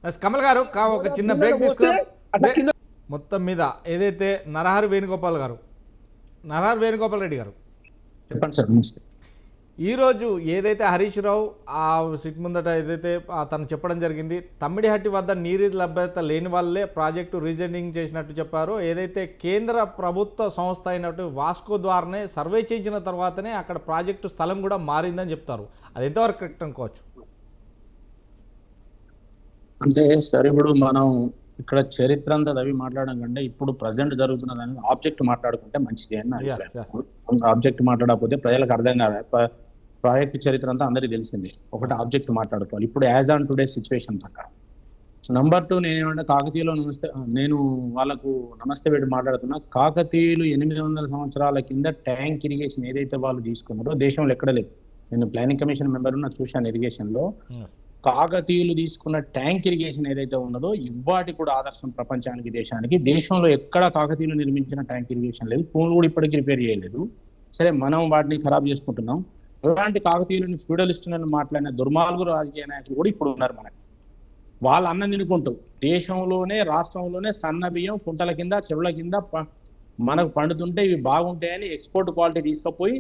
ఎస్ కమల్ గారు ఒక చిన్న బ్రేక్ అట్లా తీసుకున్నాం. కింద మొత్తం మీద ఏదైతే నరహరి వేణుగోపాల్ రెడ్డి గారు చెప్పండి సార్. నమస్తే. ఈరోజు ఏదైతే హరీష్ రావు ఆ సిట్ ముందట ఏదైతే తను చెప్పడం జరిగింది, తమ్మిడిహట్టి వద్ద నీరు లభ్యత లేని వాళ్ళే ప్రాజెక్టు రీజెండింగ్ చేసినట్టు చెప్పారు. ఏదైతే కేంద్ర ప్రభుత్వ సంస్థ అయినట్టు వాస్కో ద్వారానే సర్వే చేయించిన తర్వాతనే అక్కడ ప్రాజెక్టు స్థలం కూడా మారిందని చెప్తారు. అది ఎంతవరకు కరెక్ట్ అనుకోవచ్చు? అంటే సార్, ఇప్పుడు మనం ఇక్కడ చరిత్ర అంతా అవి మాట్లాడడం కంటే ఇప్పుడు ప్రజెంట్ జరుగుతున్న దాన్ని ఆబ్జెక్ట్ మాట్లాడుకుంటే మంచిది అని నా అభిప్రాయం. ఆబ్జెక్ట్ మాట్లాడకపోతే ప్రజలకు అర్థం కాదు. ప్రాజెక్ట్ చరిత్ర అంతా అందరికీ తెలిసింది. ఒకటి ఆబ్జెక్ట్ మాట్లాడుకోవాలి ఇప్పుడు యాజ్ ఆన్ టుడే సిచ్యువేషన్ ప్రకారం. నంబర్ 2, నేనేమంటే కాకతీయులో నేను వాళ్ళకు నమస్తే పెట్టి మాట్లాడుతున్నా. కాకతీయులు 800 సంవత్సరాల కింద ట్యాంక్ ఇరిగేషన్ ఏదైతే వాళ్ళు తీసుకున్నారో దేశంలో ఎక్కడ లేదు. నేను ప్లానింగ్ కమిషన్ మెంబర్ ఉన్న చూశాను ఇరిగేషన్ లో. కాకతీయులు తీసుకున్న ట్యాంక్ ఇరిగేషన్ ఏదైతే ఉన్నదో ఇవాటి కూడా ఆదర్శం ప్రపంచానికి, దేశానికి. దేశంలో ఎక్కడ కాకతీయులు నిర్మించిన ట్యాంక్ ఇరిగేషన్ లేదు. ఫోన్లు కూడా ఇప్పటికీ రిపేర్ చేయలేదు. సరే, మనం వాటిని ఖరాబ్ చేసుకుంటున్నాం. అలాంటి కాకతీయులను ఫ్యూడలిస్టులను మాట్లాడిన దుర్మార్గులు రాజకీయ నాయకులు కూడా ఇప్పుడు ఉన్నారు మనకి. వాళ్ళు అన్నం తినుకుంటూ దేశంలోనే, రాష్ట్రంలోనే సన్న బియ్యం కుంటల కింద, చెరువుల కింద మనకు పండుతుంటే ఇవి బాగుంటాయని ఎక్స్పోర్ట్ క్వాలిటీ తీసుకుపోయి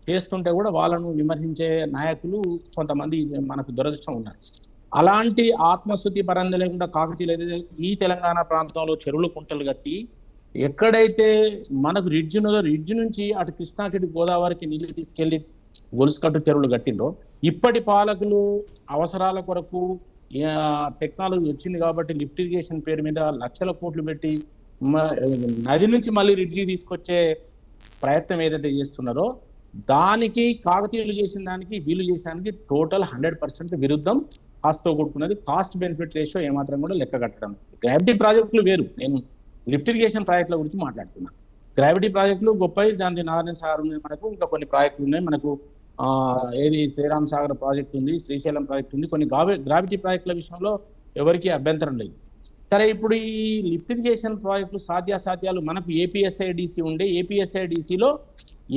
చేస్తుంటే కూడా వాళ్ళను విమర్శించే నాయకులు కొంతమంది మనకు దురదృష్టం ఉన్నారు. అలాంటి ఆత్మస్థుతి పరంగా లేకుండా కాకతీయులు ఏదైతే ఈ తెలంగాణ ప్రాంతంలో చెరువులు కుంటలు కట్టి ఎక్కడైతే మనకు రిడ్జ్ ఉన్నదో రిడ్జ్ నుంచి అటు కృష్ణాకి గోదావరికి నీళ్లు తీసుకెళ్లి గొలుసుకట్టు చెరువులు కట్టిందో, ఇప్పటి పాలకులు అవసరాల కొరకు టెక్నాలజీ వచ్చింది కాబట్టి లిఫ్ట్ ఇరిగేషన్ పేరు మీద లక్షల కోట్లు పెట్టి నది నుంచి మళ్ళీ రిడ్జి తీసుకొచ్చే ప్రయత్నం ఏదైతే చేస్తున్నారో దానికి కాకతీయులు చేసిన దానికి వీళ్ళు చేసేదానికి టోటల్ 100% విరుద్ధం. కాస్ట్తో కూడుకున్నది. కాస్ట్ బెనిఫిట్ రేషియో ఏమాత్రం కూడా లెక్క కట్టడం. గ్రావిటీ ప్రాజెక్టులు వేరు, నేను లిఫ్ట్ ఇరిగేషన్ ప్రాజెక్టుల గురించి మాట్లాడుతున్నాను. గ్రావిటీ ప్రాజెక్టులు గొప్పవి, దాని నారాయణ సాగర్ ఉంది మనకు, ఇంకా కొన్ని ప్రాజెక్టులు ఉన్నాయి మనకు. ఏది శ్రీరామ్ సాగర్ ప్రాజెక్ట్ ఉంది, శ్రీశైలం ప్రాజెక్ట్ ఉంది. కొన్ని గ్రావిటీ ప్రాజెక్టుల విషయంలో ఎవరికి అభ్యంతరం లేదు. సరే, ఇప్పుడు ఈ లిఫ్ట్ ఇరిగేషన్ ప్రాజెక్టులు సాధ్యాసాధ్యాలు మనకు ఏపీఎస్ఐడిసి ఉండే, ఏపీఎస్ఐడిసిలో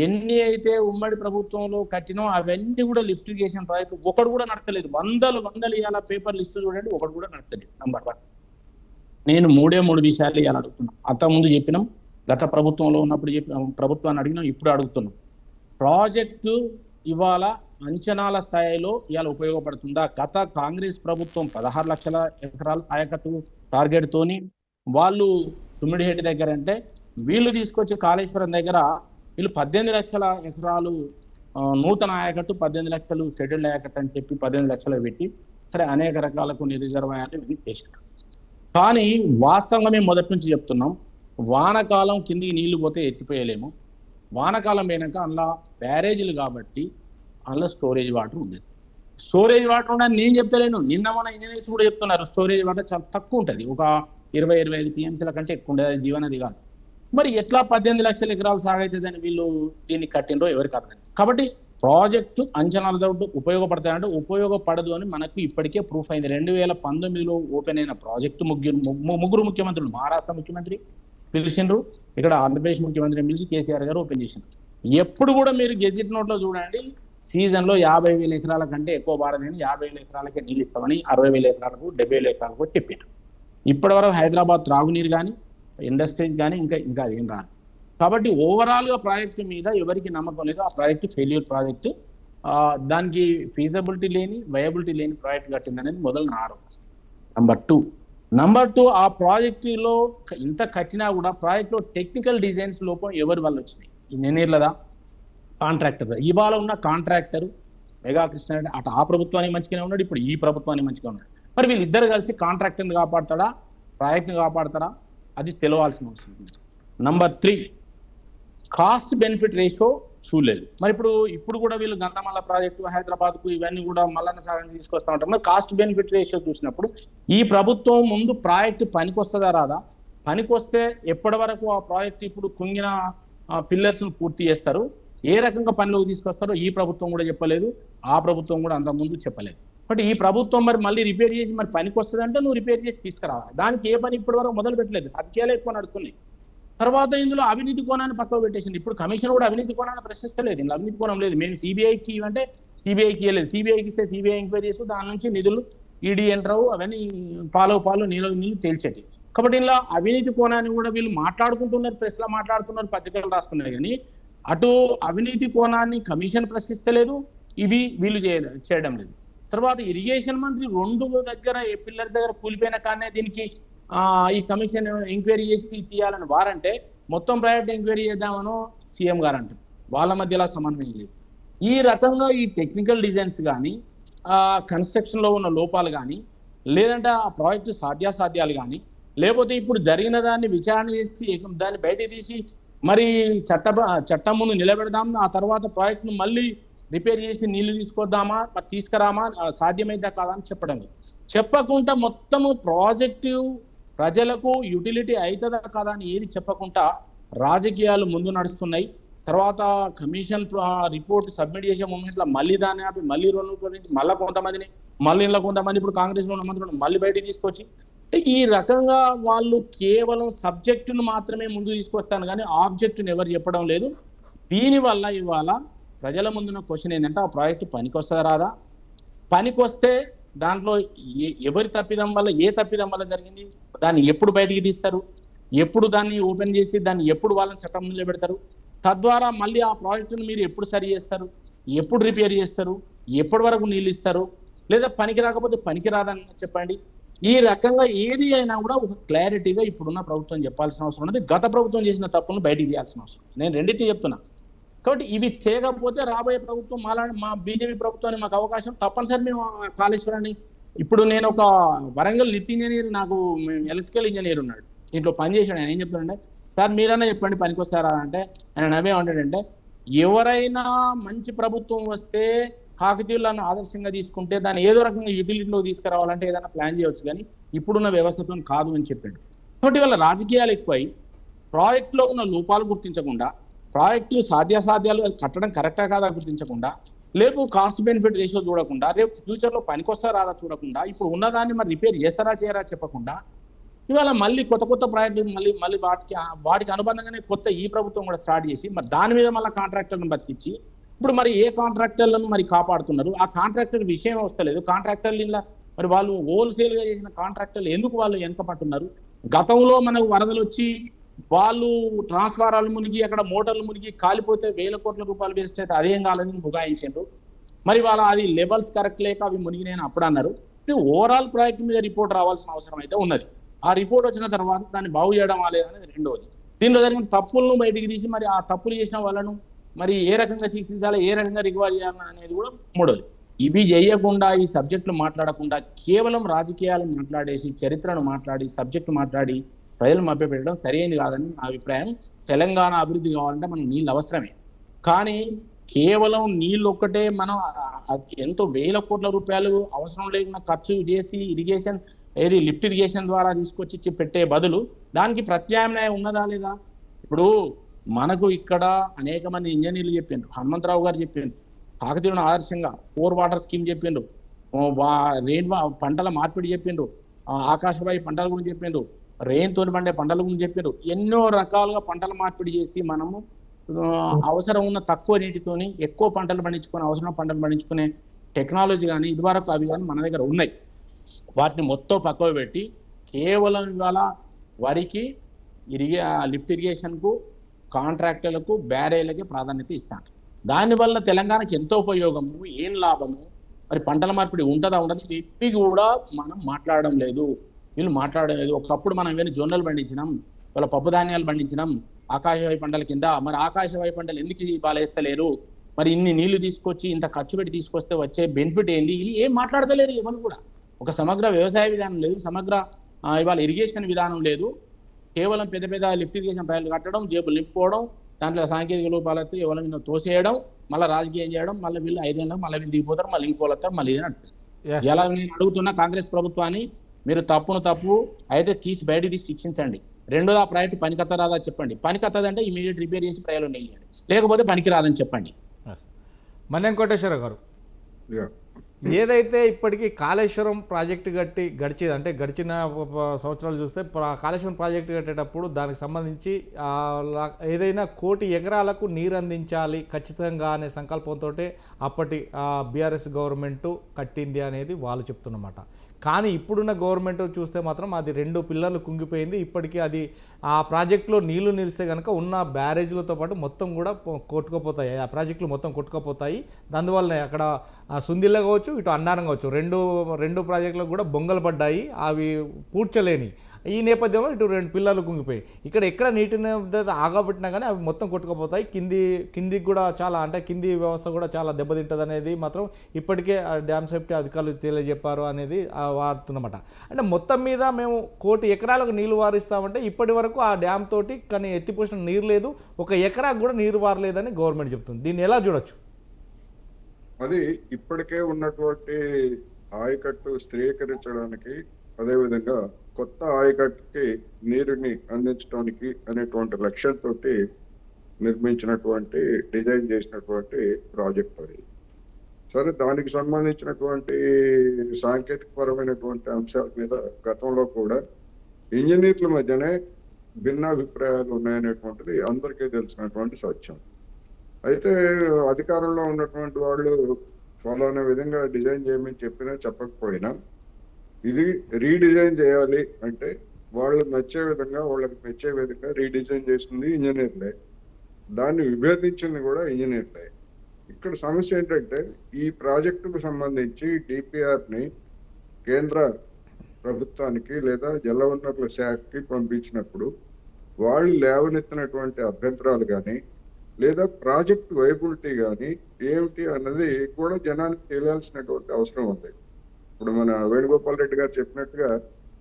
ఎన్ని అయితే ఉమ్మడి ప్రభుత్వంలో కట్టినో అవన్నీ కూడా లిఫ్ట్ ఇరిగేషన్ ప్రాజెక్టు ఒకటి కూడా నడతలేదు. వందలు ఇవాళ పేపర్ లిస్టు చూడండి, ఒకటి కూడా నడతలేదు. నంబర్ 1. నేను 3 విషయాలు ఇవాళ అడుగుతున్నాం. అంతకుముందు చెప్పినాం, గత ప్రభుత్వంలో ఉన్నప్పుడు ప్రభుత్వాన్ని అడిగినాం, ఇప్పుడు అడుగుతున్నాం. ప్రాజెక్టు ఇవాళ అంచనాల స్థాయిలో ఇవాళ ఉపయోగపడుతుందా? గత కాంగ్రెస్ ప్రభుత్వం 16 లక్షల ఎకరాల ఆయకట్టు టార్గెట్ తోని వాళ్ళు తుమ్మిడిహెడ్డి దగ్గర అంటే, వీళ్ళు తీసుకొచ్చి కాళేశ్వరం దగ్గర వీళ్ళు 18 లక్షల ఎకరాలు నూతన ఆయకట్టు, 18 లక్షలు షెడ్యూల్డ్ ఆయకట్టు అని చెప్పి 18 లక్షలు పెట్టి సరే అనేక రకాల కొన్ని రిజర్వాయర్లు ఇవి చేసినారు. కానీ వాస్తవంగా మేము మొదటి నుంచి చెప్తున్నాం, వానకాలం కిందికి నీళ్లు పోతే ఎత్తిపోయలేము. వానకాలం పోయినాక అందులో బ్యారేజీలు కాబట్టి అందులో స్టోరేజ్ వాటర్ ఉండేది. స్టోరేజ్ వాటర్ ఉండని నేను చెప్తలేను, నిన్న మన ఇంజనీర్స్ కూడా చెప్తున్నారు స్టోరేజ్ వాటర్ చాలా తక్కువ ఉంటుంది, ఒక 20-25 టీఎంసీల కంటే ఎక్కువ ఉండేది, జీవనది కాదు. మరి ఎట్లా 18 లక్షల ఎకరాలు సాగైతుందని వీళ్ళు దీన్ని కట్టినరో ఎవరికి అర్థం. కాబట్టి ప్రాజెక్టు అంచనాలతో ఉపయోగపడతాయంటే ఉపయోగపడదు అని మనకు ఇప్పటికే ప్రూఫ్ అయింది. 2019లో ఓపెన్ అయిన ప్రాజెక్టు ముగ్గురు ముఖ్యమంత్రులు, మహారాష్ట్ర ముఖ్యమంత్రి పిలిచిండ్రు, ఇక్కడ ఆంధ్రప్రదేశ్ ముఖ్యమంత్రిని పిలిచి కేసీఆర్ గారు ఓపెన్ చేసిండ్రు. ఎప్పుడు కూడా మీరు గెజిట్ నోట్లో చూడండి, సీజన్లో 50,000 ఎకరాల కంటే ఎక్కువ వాడలేని 50,000 ఎకరాలకే నీళ్ళు ఇస్తామని 60,000 ఎకరాలకు 70,000 ఎకరాలకు చెప్పారు. ఇప్పటివరకు హైదరాబాద్ త్రాగునీరు కానీ ఇండస్ట్రీస్ కానీ ఇంకా అదేం రాదు. కాబట్టి ఓవరాల్గా ప్రాజెక్టు మీద ఎవరికి నమ్మకం లేదు. ఆ ప్రాజెక్టు ఫెయిల్యూర్ ప్రాజెక్టు, దానికి ఫీజబిలిటీ లేని వయబిలిటీ లేని ప్రాజెక్ట్ కట్టిందనేది మొదలు నా ఆరోపణ. నంబర్ టూ ఆ ప్రాజెక్టులో ఇంత కట్టినా కూడా ప్రాజెక్టులో టెక్నికల్ డిజైన్స్ లోపం ఎవరి వల్ల వచ్చినాయి? ఇంజనీర్లదా, కాంట్రాక్టర్? ఇవాళ ఉన్న కాంట్రాక్టర్ మెగా కృష్ణారెడ్డి అటు ఆ ప్రభుత్వానికి మంచిగానే ఉన్నాడు, ఇప్పుడు ఈ ప్రభుత్వానికి మంచిగా ఉన్నాడు. మరి వీళ్ళిద్దరు కలిసి కాంట్రాక్టర్ని కాపాడతాడా, ప్రాజెక్ట్ని కాపాడతారా? అది తెలవాల్సిన అవసరం ఉంది. నంబర్ 3 కాస్ట్ బెనిఫిట్ రేషియో చూడలేదు. మరి ఇప్పుడు కూడా వీళ్ళు గంధమాల ప్రాజెక్టు, హైదరాబాద్కు ఇవన్నీ కూడా మల్లన్న సాగర్ని తీసుకొస్తా ఉంటారు. మరి కాస్ట్ బెనిఫిట్ రేషియో చూసినప్పుడు ఈ ప్రభుత్వం ముందు ప్రాజెక్టు పనికొస్తుందా రాదా? పనికొస్తే ఎప్పటి వరకు ఆ ప్రాజెక్టు ఇప్పుడు కుంగిన పిల్లర్స్ను పూర్తి చేస్తారు, ఏ రకంగా పనిలోకి తీసుకొస్తారో ఈ ప్రభుత్వం కూడా చెప్పలేదు, ఆ ప్రభుత్వం కూడా అంత ముందు చెప్పలేదు. బట్ ఈ ప్రభుత్వం మరి మళ్ళీ రిపేర్ చేసి మరి పనికి వస్తుందంటే నువ్వు రిపేర్ చేసి తీసుకురావాలి. దానికి ఏ పని ఇప్పటి వరకు మొదలు పెట్టలేదు, రాజకీయాలు ఎక్కువ నడుస్తున్నాయి. తర్వాత ఇందులో అవినీతి కోణాన్ని పక్కకు పెట్టేసింది. ఇప్పుడు కమిషన్ కూడా అవినీతి కోణాన్ని ప్రశ్నిస్తలేదు, ఇందులో అవినీతి కోణం లేదు. మేము సిబిఐకి ఇవ్వంటే సిబిఐకి ఇవ్వలేదు, సిబిఐకి ఇస్తే సిబిఐ ఎంక్వైరీ చేస్తూ దాని నుంచి నిధులు ఈడీ ఎంట్రావు అవన్నీ పాలు నీళ్ళు తేల్చేటి. కాబట్టి ఇలా అవినీతి కోణాన్ని కూడా వీళ్ళు మాట్లాడుకుంటున్నారు, ప్రెస్లో మాట్లాడుతున్నారు, పత్రికలు రాసుకున్నారు. కానీ అటు అవినీతి కోణాన్ని కమిషన్ ప్రశ్నిస్తలేదు, ఇవి వీళ్ళు చేయడం లేదు. తర్వాత ఇరిగేషన్ మంత్రి 2 దగ్గర పిల్లర్ దగ్గర కూలిపోయిన కానీ దీనికి ఈ కమిషన్ ఎంక్వైరీ చేసి తీయాలని వారంటే మొత్తం ప్రైవేట్ ఎంక్వైరీ చేద్దామనో సీఎం గారు అంటారు. వాళ్ళ మధ్యలో సమన్వయం లేదు. ఈ రకంగా ఈ టెక్నికల్ డిజైన్స్ కానీ కన్స్ట్రక్షన్లో ఉన్న లోపాలు కానీ లేదంటే ఆ ప్రాజెక్టు సాధ్యాసాధ్యాలు కానీ లేకపోతే ఇప్పుడు జరిగిన దాన్ని విచారణ చేసి దాన్ని బయట తీసి మరి చట్టం ముందు నిలబెడదాం, ఆ తర్వాత ప్రాజెక్టును మళ్ళీ రిపేర్ చేసి నీళ్లు తీసుకొద్దామా మరి తీసుకురామా సాధ్యమైందా కాదా అని చెప్పకుండా మొత్తము ప్రాజెక్టు ప్రజలకు యుటిలిటీ అవుతుందా కాదా అని ఏది చెప్పకుండా రాజకీయాలు ముందు నడుస్తున్నాయి. తర్వాత కమిషన్ రిపోర్ట్ సబ్మిట్ చేసే మూమెంట్లో మళ్ళీ దాన్ని ఆపి మళ్ళీ 2 గురించి మళ్ళీ కొంతమంది ఇప్పుడు కాంగ్రెస్లో ఉన్న మంత్రులు మళ్ళీ బయటికి తీసుకొచ్చి ఈ రకంగా వాళ్ళు కేవలం సబ్జెక్టును మాత్రమే ముందు తీసుకొస్తాను కానీ ఆబ్జెక్టును ఎవరు చెప్పడం లేదు. దీనివల్ల ఇవాళ ప్రజల ముందున్న క్వశ్చన్ ఏంటంటే ఆ ప్రాజెక్టు పనికొస్తుందా రాదా? పనికొస్తే దాంట్లో ఎవరి తప్పిదం వల్ల ఏ తప్పిదం వల్ల జరిగింది, దాన్ని ఎప్పుడు బయటికి తీస్తారు, ఎప్పుడు దాన్ని ఓపెన్ చేసి దాన్ని ఎప్పుడు వాళ్ళని చట్టం నిలబెడతారు, తద్వారా మళ్ళీ ఆ ప్రాజెక్టును మీరు ఎప్పుడు సరి చేస్తారు, ఎప్పుడు రిపేర్ చేస్తారు, ఎప్పటి వరకు నీళ్ళు ఇస్తారు, లేదా పనికి రాకపోతే పనికి రాదని చెప్పండి. ఈ రకంగా ఏది అయినా కూడా ఒక క్లారిటీగా ఇప్పుడున్న ప్రభుత్వం చెప్పాల్సిన అవసరం ఉన్నది. గత ప్రభుత్వం చేసిన తప్పులను బయటికి తీయాల్సిన అవసరం. నేను రెండింటినీ చెప్తున్నా. కాబట్టి ఇవి చేయకపోతే రాబోయే ప్రభుత్వం మా బీజేపీ ప్రభుత్వాన్ని మాకు అవకాశం తప్పనిసరి మేము కాళేశ్వరాన్ని ఇప్పుడు నేను ఒక వరంగల్ లిఫ్ట్ ఇంజనీర్, నాకు ఎలక్ట్రికల్ ఇంజనీర్ ఉన్నాడు, దీంట్లో పనిచేసాడు. ఆయన ఏం చెప్తాడంటే, సార్ మీరైనా చెప్పండి పనికొస్తారా అంటే, ఆయన నవ్వేమంటాడంటే, ఎవరైనా మంచి ప్రభుత్వం వస్తే కాకతీయులను ఆదర్శంగా తీసుకుంటే దాన్ని ఏదో రకంగా యూటిలిటీలో తీసుకురావాలంటే ఏదైనా ప్లాన్ చేయవచ్చు, కానీ ఇప్పుడున్న వ్యవస్థతో కాదు అని చెప్పాడు. కాబట్టి వాళ్ళ రాజకీయాలు ఎక్కువై ప్రాజెక్టులో ఉన్న లోపాలు గుర్తించకుండా, ప్రాజెక్టులు సాధ్యాసాధ్యాలు కట్టడం కరెక్టా కాదా గుర్తించకుండా, రేపు కాస్ట్ బెనిఫిట్ రేషియో చూడకుండా, రేపు ఫ్యూచర్లో పనికొస్తారా రాదా చూడకుండా, ఇప్పుడు ఉన్నదాన్ని మరి రిపేర్ చేస్తారా చేయరా చెప్పకుండా, ఇవాళ మళ్ళీ కొత్త ప్రాజెక్టులు మళ్ళీ వాటికి అనుబంధంగానే కొత్త ఈ ప్రభుత్వం కూడా స్టార్ట్ చేసి మరి దాని మీద మళ్ళీ కాంట్రాక్టర్లను బతికించి ఇప్పుడు మరి ఏ కాంట్రాక్టర్లను మరి కాపాడుతున్నారు? ఆ కాంట్రాక్టర్ విషయం వస్తలేదు. కాంట్రాక్టర్లు మరి వాళ్ళు హోల్సేల్గా చేసిన కాంట్రాక్టర్లు ఎందుకు వాళ్ళు వెనకపట్టున్నారు? గతంలో మనకు వరదలు వచ్చి వాళ్ళు ట్రాన్స్ఫారాలు మునిగి అక్కడ మోటార్లు మునిగి కాలిపోతే 1000 కోట్ల రూపాయలు వేస్ట్ అయితే అదేం కాలేదని బుగాయించారు. మరి వాళ్ళ అది లెవెల్స్ కరెక్ట్ లేక అవి మునిగినాయని అప్పుడు అన్నారు. ఓవరాల్ ప్రాజెక్ట్ మీద రిపోర్ట్ రావాల్సిన అవసరం అయితే ఉన్నది. ఆ రిపోర్ట్ వచ్చిన తర్వాత దాన్ని బాగు చేయడం అనేది రెండవది. దీనిలో జరిగిన తప్పులను బయటికి తీసి మరి ఆ తప్పులు చేసిన వాళ్ళను మరి ఏ రకంగా శిక్షించాలి, ఏ రకంగా రికవర్ చేయాలి అనేది కూడా మూడోది. ఇవి చేయకుండా ఈ సబ్జెక్టులు మాట్లాడకుండా కేవలం రాజకీయాలు మాట్లాడేసి చరిత్రను మాట్లాడి సబ్జెక్టు మాట్లాడి ప్రజలు మభ్యపెట్టడం సరైనది కాదని నా అభిప్రాయం. తెలంగాణ అభివృద్ధి కావాలంటే మనకు నీళ్ళు అవసరమే, కానీ కేవలం నీళ్ళు ఒక్కటే మనం ఎంతో 1000 కోట్ల రూపాయలు అవసరం లేకుండా ఖర్చు చేసి ఇరిగేషన్ లిఫ్ట్ ఇరిగేషన్ ద్వారా తీసుకొచ్చి పెట్టే బదులు దానికి ప్రత్యామ్నాయం ఉన్నదా లేదా? ఇప్పుడు మనకు ఇక్కడ అనేక మంది ఇంజనీర్లు చెప్పిండ్రు, హనుమంతరావు గారు చెప్పిండ్రు, కాకతీయులను ఆదర్శంగా 4 వాటర్ స్కీమ్ చెప్పిండ్రు, రెయిన్ పంటల మార్పిడి చెప్పిండ్రు, ఆకాశవాయు పంటల గురించి చెప్పిండ్రు, రెయిన్ తోని పండే పంటల గురించి చెప్పిండ్రు. ఎన్నో రకాలుగా పంటల మార్పిడి చేసి మనము అవసరం ఉన్న తక్కువ నీటితోని ఎక్కువ పంటలు పండించుకొని అవసరం పంటలు పండించుకునే టెక్నాలజీ కానీ ఇదివరకు అవి కానీ మన దగ్గర ఉన్నాయి. వాటిని మొత్తం పక్కకు పెట్టి కేవలం ఇవాళ వరికి లిఫ్ట్ ఇరిగేషన్కు, కాంట్రాక్టర్లకు, బ్యారేజ్లకి ప్రాధాన్యత ఇస్తాను. దానివల్ల తెలంగాణకి ఎంతో ఉపయోగము, ఏం లాభము, మరి పంటల మార్పిడి ఉంటుందా ఉండదు చెప్పి కూడా మనం మాట్లాడడం లేదు, వీళ్ళు మాట్లాడడం లేదు. ఒకప్పుడు మనం ఏమైనా జొన్నలు పండించినాం, వాళ్ళ పప్పు ధాన్యాలు పండించినాం ఆకాశవాయు పంటల కింద. మరి ఆకాశవాయు పంటలు ఎందుకు బాలేస్తలేరు, మరి ఇన్ని నీళ్లు తీసుకొచ్చి ఇంత ఖర్చు పెట్టి తీసుకొస్తే వచ్చే బెనిఫిట్ ఏంది, ఇది ఏం మాట్లాడతలేరు ఎవరు కూడా. ఒక సమగ్ర వ్యవసాయ విధానం లేదు, సమగ్ర ఇవాళ ఇరిగేషన్ విధానం లేదు. కేవలం పెద్ద పెద్ద లిఫ్ట్ ఇరిగేషన్ ప్రాజెక్టులు కట్టడం, జేబులు నింపుకోవడం, దాంట్లో సాంకేతిక లోపాలతో ఎవరైనా తోసేయడం, మళ్ళీ రాజకీయం చేయడం, మళ్ళీ వీళ్ళు 5 ఏళ్ళకి మళ్ళీ వీళ్ళు దిగిపోతారు, మళ్ళీ ఇంకోళ్ళు వస్తారు, మళ్ళీ ఇదే అంటారు. ఇలా నేను అడుగుతున్న కాంగ్రెస్ ప్రభుత్వాన్ని, మీరు తప్పు అయితే బయట తీసి శిక్షించండి. రెండోది, ఆ ప్రాజెక్టు పనికత్త రాదా చెప్పండి. పనికత్తదంటే ఇమీడియట్ రిపేర్ చేసి ప్రజలు నెయ్యండి, లేకపోతే పనికి రాదని చెప్పండి. మన్యం కోటేశ్వర గారు, ఏదైతే ఇప్పటికీ కాళేశ్వరం ప్రాజెక్టు గడిచిన సంవత్సరాలు చూస్తే కాళేశ్వరం ప్రాజెక్టు కట్టేటప్పుడు దానికి సంబంధించి ఏదైనా 1 కోటి ఎకరాలకు నీరు అందించాలి ఖచ్చితంగా అనే సంకల్పంతో అప్పటి బీఆర్ఎస్ గవర్నమెంట్ కట్టింది అనేది వాళ్ళు చెప్తున్నమాట. కానీ ఇప్పుడున్న గవర్నమెంట్ చూస్తే మాత్రం అది 2 పిల్లర్లు కుంగిపోయింది. ఇప్పటికీ అది ఆ ప్రాజెక్టులో నీళ్లు నిలిస్తే కనుక ఉన్న బ్యారేజ్లతో పాటు మొత్తం కూడా కొట్టుకుపోతాయి, ఆ ప్రాజెక్టులు మొత్తం కొట్టుకుపోతాయి. దానివల్ల అక్కడ సుందిల్ల కావచ్చు, ఇటు అన్నారం కావచ్చు, రెండు ప్రాజెక్టులకు కూడా బొంగలు పడ్డాయి, అవి పూడ్చలేని. ఈ నేపథ్యంలో ఇటు 2 పిల్లర్లు కుంగిపోయి ఎక్కడ నీటిని ఆగబెట్టినా కానీ అవి మొత్తం కొట్టుకుపోతాయి. కిందికి కూడా చాలా, అంటే కింది వ్యవస్థ కూడా చాలా దెబ్బతింటుంది అనేది మాత్రం ఇప్పటికే డ్యామ్ సేఫ్టీ అధికారులు తెలియజెప్పారు అనేది వాడుతున్నమాట. అంటే మొత్తం మీద మేము 1 కోటి ఎకరాలకు నీళ్లు వారిస్తామంటే ఇప్పటి వరకు ఆ డ్యామ్ తోటి కానీ ఎత్తిపోసిన నీరు లేదు, 1 ఎకరాకు కూడా నీరు వారలేదని గవర్నమెంట్ చెప్తుంది. దీన్ని ఎలా చూడొచ్చు? అది ఇప్పటికే ఉన్నటువంటి ఆయకట్టు స్థిరీకరించడానికి, అదేవిధంగా కొత్త ఆయకట్టుకి నీరుని అందించడానికి అనేటువంటి లక్ష్యంతో నిర్మించినటువంటి, డిజైన్ చేసినటువంటి ప్రాజెక్ట్ అది. సరే, దానికి సంబంధించినటువంటి సాంకేతికపరమైనటువంటి అంశాల మీద గతంలో కూడా ఇంజనీర్ల మధ్యనే భిన్నాభిప్రాయాలు ఉన్నాయనేటువంటిది అందరికీ తెలిసినటువంటి సత్యం. అయితే అధికారంలో ఉన్నటువంటి వాళ్ళు ఫలానా విధంగా డిజైన్ చేయమని చెప్పినా చెప్పకపోయినా, ఇది రీడిజైన్ చేయాలి అంటే వాళ్ళకి నచ్చే విధంగా రీడిజైన్ చేసింది ఇంజనీర్లే, దాన్ని విభేదించింది కూడా ఇంజనీర్లే. ఇక్కడ సమస్య ఏంటంటే, ఈ ప్రాజెక్టుకు సంబంధించి డిపిఆర్ని కేంద్ర ప్రభుత్వానికి లేదా జలవనరుల శాఖకి పంపించినప్పుడు వాళ్ళు లేవనెత్తినటువంటి అభ్యంతరాలు కానీ లేదా ప్రాజెక్ట్ వైబిలిటీ కానీ ఏమిటి అన్నది కూడా జనానికి తెలియాల్సినటువంటి అవసరం ఉంది. ఇప్పుడు మన వేణుగోపాల్ రెడ్డి గారు చెప్పినట్టుగా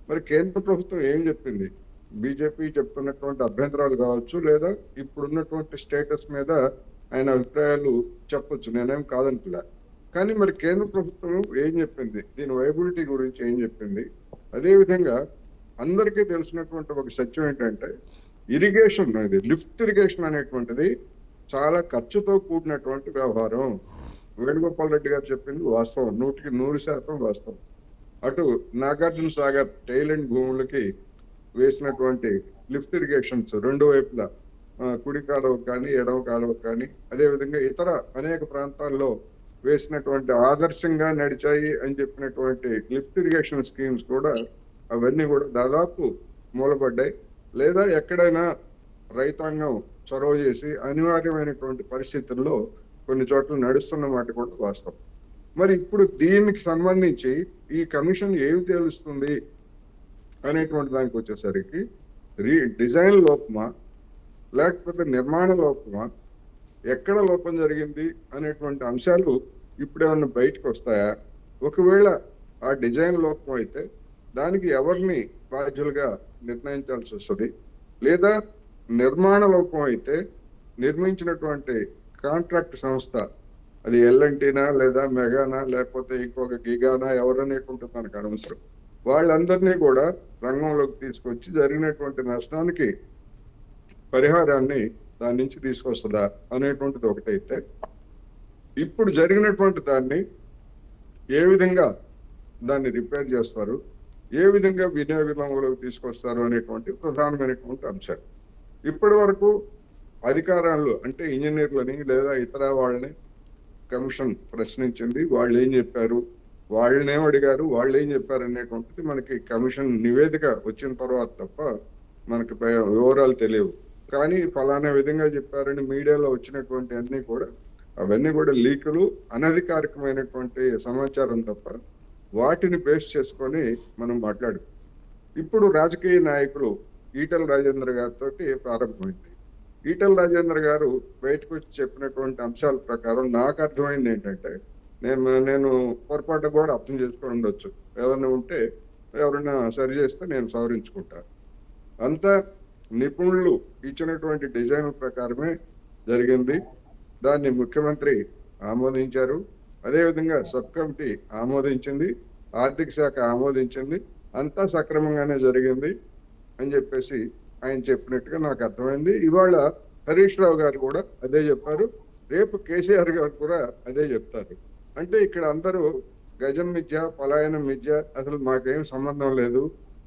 మరి కేంద్ర ప్రభుత్వం ఏం చెప్పింది, బీజేపీ చెప్తున్నటువంటి అభ్యంతరాలు కావచ్చు, లేదా ఇప్పుడున్నటువంటి స్టేటస్ మీద ఆయన అభిప్రాయాలు చెప్పొచ్చు, నేనేం కాదంటులే. కానీ మరి కేంద్ర ప్రభుత్వం ఏం చెప్పింది, దీని వైబిలిటీ గురించి ఏం చెప్పింది? అదేవిధంగా అందరికీ తెలిసినటువంటి ఒక సత్యం ఏంటంటే, ఇరిగేషన్ అనేది, లిఫ్ట్ ఇరిగేషన్ అనేటువంటిది చాలా ఖర్చుతో కూడినటువంటి వ్యవహారం. వేణుగోపాల్ రెడ్డి గారు చెప్పింది వాస్తవం, 100% వాస్తవం. అటు నాగార్జున సాగర్ టైలెంట్ భూములకి వేసినటువంటి లిఫ్ట్ ఇరిగేషన్స్ 2 వైపులా, కుడి కాలువ కానీ ఎడమ కాలువ కానీ, అదేవిధంగా ఇతర అనేక ప్రాంతాల్లో వేసినటువంటి ఆదర్శంగా నడిచాయి అని చెప్పినటువంటి లిఫ్ట్ ఇరిగేషన్ స్కీమ్స్ కూడా అవన్నీ కూడా దాదాపు మూలపడ్డాయి, లేదా ఎక్కడైనా రైతాంగం చొరవ చేసి అనివార్యమైనటువంటి పరిస్థితుల్లో కొన్ని చోట్ల నడుస్తున్న మాట కూడా వాస్తవం. మరి ఇప్పుడు దీనికి సంబంధించి ఈ కమిషన్ ఏమి తేలుస్తుంది అనేటువంటి దానికి వచ్చేసరికి డిజైన్ లోపమా లేకపోతే నిర్మాణ లోపమా, ఎక్కడ లోపం జరిగింది అనేటువంటి అంశాలు ఇప్పుడేమన్నా బయటకు వస్తాయా? ఒకవేళ ఆ డిజైన్ లోపం అయితే దానికి ఎవరిని బాధ్యులుగా నిర్ణయించాల్సి వస్తుంది, లేదా నిర్మాణ లోపం అయితే నిర్మించినటువంటి కాంట్రాక్ట్ సంస్థ, అది ఎల్ఎన్టీనా లేదా మెగానా లేకపోతే ఇంకొక గిగానా ఎవరనేటువంటి మనకు అనవసరం, వాళ్ళందరినీ కూడా రంగంలోకి తీసుకొచ్చి జరిగినటువంటి నష్టానికి పరిహారాన్ని దాని నుంచి తీసుకొస్తుందా అనేటువంటిది ఒకటైతే, ఇప్పుడు జరిగినటువంటి దాన్ని ఏ విధంగా దాన్ని రిపేర్ చేస్తారు, ఏ విధంగా వినియోగంలోకి తీసుకొస్తారు అనేటువంటి ప్రధానమైనటువంటి అంశాలు. ఇప్పటి వరకు అధికారాలు అంటే ఇంజనీర్లని లేదా ఇతర వాళ్ళని కమిషన్ ప్రశ్నించింది. వాళ్ళు ఏం చెప్పారు, వాళ్ళనేం అడిగారు, వాళ్ళు ఏం చెప్పారు అనేటువంటిది మనకి కమిషన్ నివేదిక వచ్చిన తర్వాత తప్ప మనకి వివరాలు తెలియవు. కానీ ఫలానా విధంగా చెప్పారని మీడియాలో వచ్చినటువంటి అన్ని కూడా అవన్నీ కూడా లీకులు, అనధికారికమైనటువంటి సమాచారం తప్ప వాటిని బేస్ చేసుకొని మనం మాట్లాడు. ఇప్పుడు రాజకీయ నాయకులు ఈటెల రాజేంద్ర గారితో ప్రారంభమైంది. ఈటెల రాజేంద్ర గారు బయటకు వచ్చి చెప్పినటువంటి అంశాల ప్రకారం నాకు అర్థమైంది ఏంటంటే, నేను పొరపాటు కూడా అర్థం చేసుకొని ఉండొచ్చు, ఏదైనా ఉంటే ఎవరైనా సరి చేస్తే నేను సవరించుకుంటాను. అంతా నిపుణులు ఇచ్చినటువంటి డిజైన్ ప్రకారమే జరిగింది. దాన్ని ముఖ్యమంత్రి ఆమోదించారు, అదేవిధంగా సబ్ కమిటీ ఆమోదించింది, ఆర్థిక శాఖ ఆమోదించింది, అంతా సక్రమంగానే జరిగింది అని చెప్పేసి ఆయన చెప్పినట్టుగా నాకు అర్థమైంది. ఇవాళ హరీష్ రావు గారు కూడా అదే చెప్పారు, రేపు కేసీఆర్ గారు కూడా అదే చెప్తారు. అంటే ఇక్కడ అందరూ గజం మిథ్య, పలాయనం మిథ్య, అసలు మాకేం సంబంధం లేదు,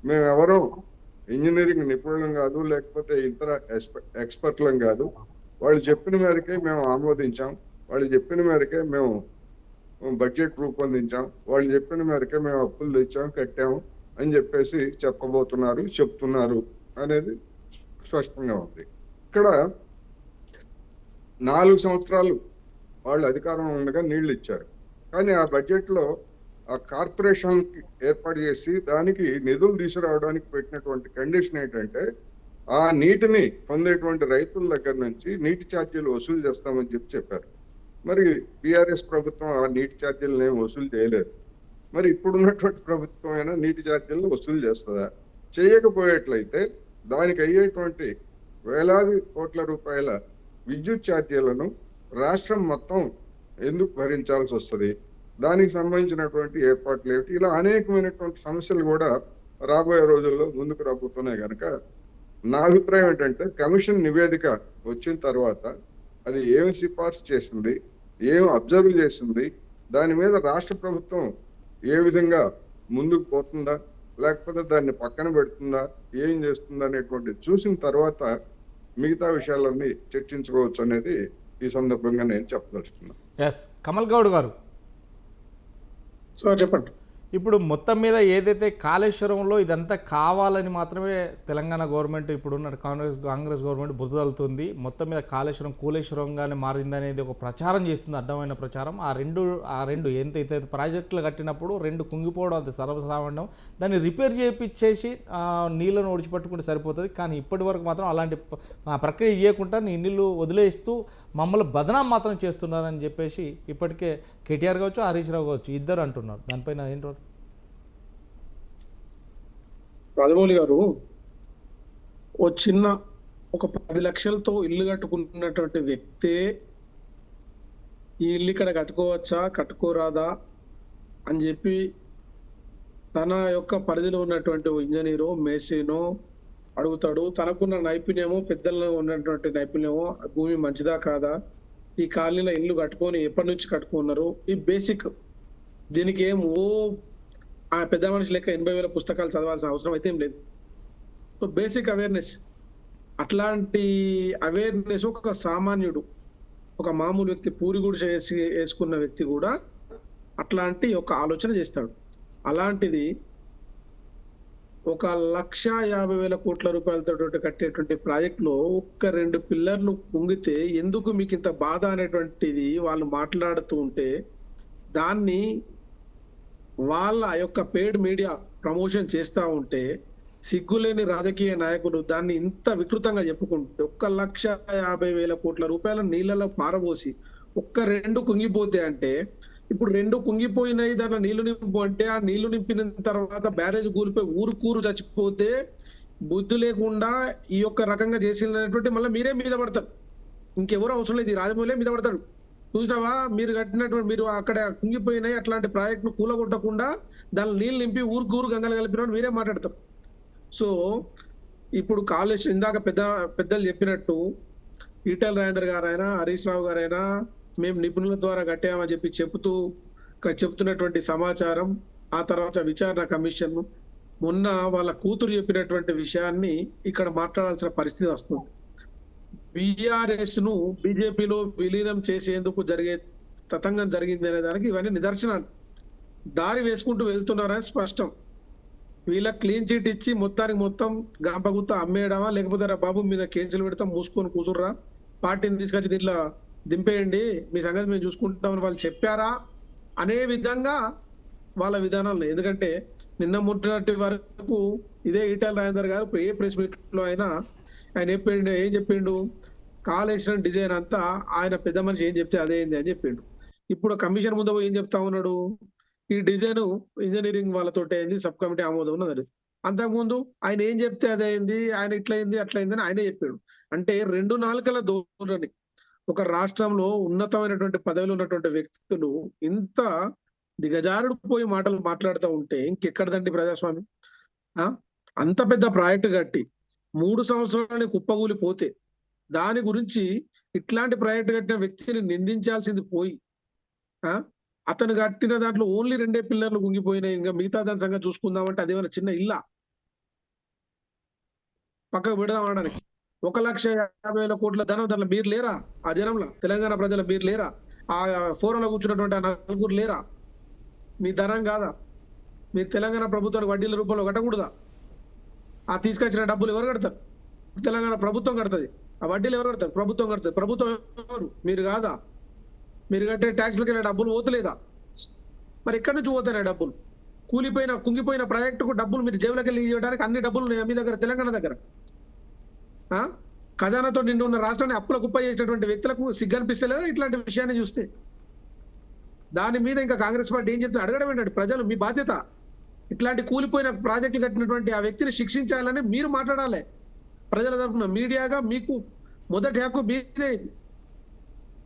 మేమెవరూ ఇంజనీరింగ్ నిపుణులం కాదు, లేకపోతే ఇతర ఎక్స్పర్ట్లం కాదు, వాళ్ళు చెప్పిన మేరకే మేము ఆమోదించాం, వాళ్ళు చెప్పిన మేరకే మేము బడ్జెట్ రూపొందించాం, వాళ్ళు చెప్పిన మేరకే మేము అప్పులు తెచ్చాం, కట్టాము అని చెప్పేసి చెప్తున్నారు అనేది స్పష్టంగా ఉంది. ఇక్కడ 4 సంవత్సరాలు వాళ్ళు అధికారం ఉండగా నీళ్లు ఇచ్చారు, కానీ ఆ బడ్జెట్లో ఆ కార్పొరేషన్ ఏర్పాటు చేసి దానికి నిధులు తీసుకురావడానికి పెట్టినటువంటి కండిషన్ ఏంటంటే, ఆ నీటిని పొందేటువంటి రైతుల దగ్గర నుంచి నీటి ఛార్జీలు వసూలు చేస్తామని చెప్పారు. మరి బీఆర్ఎస్ ప్రభుత్వం ఆ నీటి ఛార్జీలను ఏమి వసూలు చేయలేదు. మరి ఇప్పుడున్నటువంటి ప్రభుత్వం అయినా నీటి ఛార్జీలను వసూలు చేస్తుందా? చేయకపోయేట్లయితే దానికి అయ్యేటువంటి వేలాది కోట్ల రూపాయల విద్యుత్ ఛార్జీలను రాష్ట్రం మొత్తం ఎందుకు భరించాల్సి వస్తుంది? దానికి సంబంధించినటువంటి ఏర్పాట్లు ఏమిటి? ఇలా అనేకమైనటువంటి సమస్యలు కూడా రాబోయే రోజుల్లో ముందుకు రాబోతున్నాయి. కనుక నా అభిప్రాయం ఏంటంటే, కమిషన్ నివేదిక వచ్చిన తర్వాత అది ఏమి సిఫార్సు చేసింది, ఏమి అబ్జర్వ్ చేసింది, దాని మీద రాష్ట్ర ప్రభుత్వం ఏ విధంగా ముందుకు పోతుందా, లేకపోతే దాన్ని పక్కన పెడుతుందా, ఏం చేస్తుందా అనేటువంటిది చూసిన తర్వాత మిగతా విషయాలన్నీ చర్చించుకోవచ్చు అనేది ఈ సందర్భంగా నేను చెప్పదలుచుకున్నాను. ఎస్, కమల్ గౌడ్ గారు, సో చెప్పండి. ఇప్పుడు మొత్తం మీద ఏదైతే కాళేశ్వరంలో ఇదంతా కావాలని మాత్రమే తెలంగాణ గవర్నమెంట్, ఇప్పుడున్న కాంగ్రెస్ గవర్నమెంట్ బురదలుతుంది, మొత్తం మీద కాళేశ్వరం కూలేశ్వరంగానే మారిందనేది ఒక ప్రచారం చేస్తుంది, అడ్డమైన ప్రచారం. ఆ రెండు ఎంతైతే ప్రాజెక్టులు కట్టినప్పుడు 2 కుంగిపోవడం అంత సర్వసామాన్యం, దాన్ని రిపేర్ చేయించేసి నీళ్ళను ఒడిచిపెట్టుకుంటే సరిపోతుంది. కానీ ఇప్పటి వరకు మాత్రం అలాంటి ప్రక్రియ చేయకుండా నీళ్ళు వదిలేస్తూ మమ్మల్ని బదనాం మాత్రం చేస్తున్నారని చెప్పేసి ఇప్పటికే కేటీఆర్ కావచ్చు, హరీష్ రావు కావచ్చు, ఇద్దరు అంటున్నారు. దానిపైన ఏంటో రాజమౌళి గారు, ఒక 10 లక్షలతో ఇల్లు కట్టుకుంటున్నటువంటి వ్యక్తే ఈ ఇల్లు ఇక్కడ కట్టుకోవచ్చా కట్టుకోరాదా అని చెప్పి తన యొక్క పరిధిలో ఉన్నటువంటి ఇంజనీరో మేసీనో అడుగుతాడు. తనకున్న నైపుణ్యమో, పెద్దల్లో ఉన్నటువంటి నైపుణ్యమో, భూమి మంచిదా కాదా, ఈ కాలనీలో ఇల్లు కట్టుకొని ఎప్పటి నుంచి కట్టుకున్నారు, ఈ బేసిక్, దీనికి ఏం ఆ పెద్ద మనిషి లెక్క 80,000 పుస్తకాలు చదవాల్సిన అవసరం అయితే ఏం లేదు. సో బేసిక్ అవేర్నెస్, అట్లాంటి అవేర్నెస్ ఒక సామాన్యుడు, ఒక మామూలు వ్యక్తి, పూరిగుడు వేసుకున్న వ్యక్తి కూడా అట్లాంటి ఒక ఆలోచన చేస్తాడు. అలాంటిది 1,50,000 కోట్ల రూపాయలతో కట్టేటువంటి ప్రాజెక్ట్ లో 1-2 పిల్లర్లు కుంగితే ఎందుకు మీకు ఇంత బాధ అనేటువంటిది వాళ్ళు మాట్లాడుతూ ఉంటే, దాన్ని వాళ్ళ యొక్క పెయిడ్ మీడియా ప్రమోషన్ చేస్తూ ఉంటే, సిగ్గులేని రాజకీయ నాయకులు దాన్ని ఇంత వికృతంగా చెప్పుకుంటే, 1,50,000 కోట్ల రూపాయల నీళ్ళలో పారబోసి 1-2 కుంగిపోతే అంటే, ఇప్పుడు 2 కుంగిపోయినాయి, దాంట్లో నీళ్లు నింపు అంటే, ఆ నీళ్లు నింపిన తర్వాత బ్యారేజ్ కూలిపోయి ఊరు చచ్చిపోతే బుద్ధి లేకుండా ఈ యొక్క రకంగా చేసినటువంటి మళ్ళీ మీరే మీద పడతారు, ఇంకెవరు అవసరం లేదు, ఈ రాజమౌళి మీద పడతాడు. చూసినావా, మీరు కట్టినటువంటి, మీరు అక్కడ కుంగిపోయినాయి అట్లాంటి ప్రాజెక్టును కూలగొట్టకుండా దాని నీళ్ళు నింపి ఊరు గంగలు కలిపిన మీరే మాట్లాడతారు. సో ఇప్పుడు ఇందాక పెద్దలు చెప్పినట్టు ఈటెల రాజేందర్ గారైనా, హరీష్ రావు గారైనా, మేము నిపుణుల ద్వారా కట్టామని చెప్పి చెప్తున్నటువంటి సమాచారం, ఆ తర్వాత విచారణ కమిషన్ మొన్న వాళ్ళ కూతురు చెప్పినటువంటి విషయాన్ని ఇక్కడ మాట్లాడాల్సిన పరిస్థితి వస్తుంది. బిఆర్ఎస్ ను బీజేపీలో విలీనం చేసేందుకు జరిగే తతంగం జరిగింది అనే దానికి ఇవన్నీ నిదర్శనాలు. దారి వేసుకుంటూ వెళ్తున్నారని స్పష్టం. వీళ్ళ క్లీన్ చిట్ ఇచ్చి మొత్తానికి మొత్తం గాంపగుత్త అమ్మేయడమా, లేకపోతే రా బాబు మీద కేసులు పెడతాం మూసుకొని కూసుర్రా, పార్టీని తీసుకొచ్చి దీంట్లో దింపేయండి, మీ సంగతి మేము చూసుకుంటామని వాళ్ళు చెప్పారా అనే విధంగా వాళ్ళ విధానాలు. ఎందుకంటే నిన్న మొన్నటి వరకు ఇదే ఈటెల రాజేందర్ గారు ఏ ప్రెస్ మీట్ లో అయినా ఆయన ఏం చెప్పిండు, కాళేశ్వరం డిజైన్ అంతా ఆయన పెద్ద మనిషి ఏం చెప్తే అదే అయింది అని చెప్పిండు. ఇప్పుడు కమిషన్ ముందు పోయి ఏం చెప్తా ఉన్నాడు, ఈ డిజైన్ ఇంజనీరింగ్ వాళ్ళతో అయింది, సబ్ కమిటీ ఆమోదం ఉన్నది. అంతకుముందు ఆయన ఏం చెప్తే అదే అయింది, ఆయన ఇట్లయింది అట్లయింది అని ఆయనే చెప్పాడు. అంటే 2 నాలుకల ధోరణి. ఒక రాష్ట్రంలో ఉన్నతమైనటువంటి పదవిలో ఉన్నటువంటి వ్యక్తులు ఇంత దిగజారుడు పోయి మాటలు మాట్లాడుతూ ఉంటే ఇంకెక్కడదండి ప్రజాస్వామ్యం? అంత పెద్ద ప్రాజెక్టు కట్టి 3 సంవత్సరాలని కుప్పగూలిపోతే దాని గురించి ఇట్లాంటి ప్రాజెక్టు కట్టిన వ్యక్తిని నిందించాల్సింది పోయి, అతను కట్టిన దాంట్లో ఓన్లీ 2 పిల్లర్లు కుంగిపోయినాయి, ఇంకా మిగతా దాని సంగతి చూసుకుందామంటే అదేమైనా చిన్న ఇల్లా? పక్కకు పెడదామనడానికి 1,50,000 కోట్ల ధనం, దాంట్లో మీరు లేరా? ఆ జనంలో తెలంగాణ ప్రజల మీరు లేరా? ఆ ఫోరంలో కూర్చున్నటువంటి ఆ నలుగురు లేరా? మీ ధనం కాదా? మీరు తెలంగాణ ప్రభుత్వానికి వడ్డీల రూపంలో కట్టకూడదా? ఆ తీసుకొచ్చిన డబ్బులు ఎవరు కడతారు? తెలంగాణ ప్రభుత్వం కడుతుంది. ఆ వడ్డీలు ఎవరు కడతారు? ప్రభుత్వం కడుతుంది. ప్రభుత్వం ఎవరు? మీరు కాదా? మీరు కట్టే ట్యాక్స్లకి డబ్బులు పోతలేదా? మరి ఎక్కడి నుంచి పోతాయి డబ్బులు? కుంగిపోయిన ప్రాజెక్టుకు డబ్బులు మీరు జేబులోకి వెళ్ళి ఇవ్వడానికి అన్ని డబ్బులు ఉన్నాయి మీ దగ్గర, తెలంగాణ దగ్గర. ఖజానాతో నిండు ఉన్న రాష్ట్రాన్ని అప్పుల కుప్ప చేసినటువంటి వ్యక్తులకు సిగ్గనిపిస్తలేదా ఇట్లాంటి విషయాన్ని చూస్తే? దాని మీద ఇంకా కాంగ్రెస్ పార్టీ ఏం చెప్తే అడగడం ఏంటంటే, ప్రజలు మీ బాధ్యత. ఇట్లాంటి కూలిపోయిన ప్రాజెక్టులు కట్టినటువంటి ఆ వ్యక్తిని శిక్షించాలని మీరు మాట్లాడాలి. ప్రజల తరఫున మీడియాగా మీకు మొదటి హక్కు మీదే.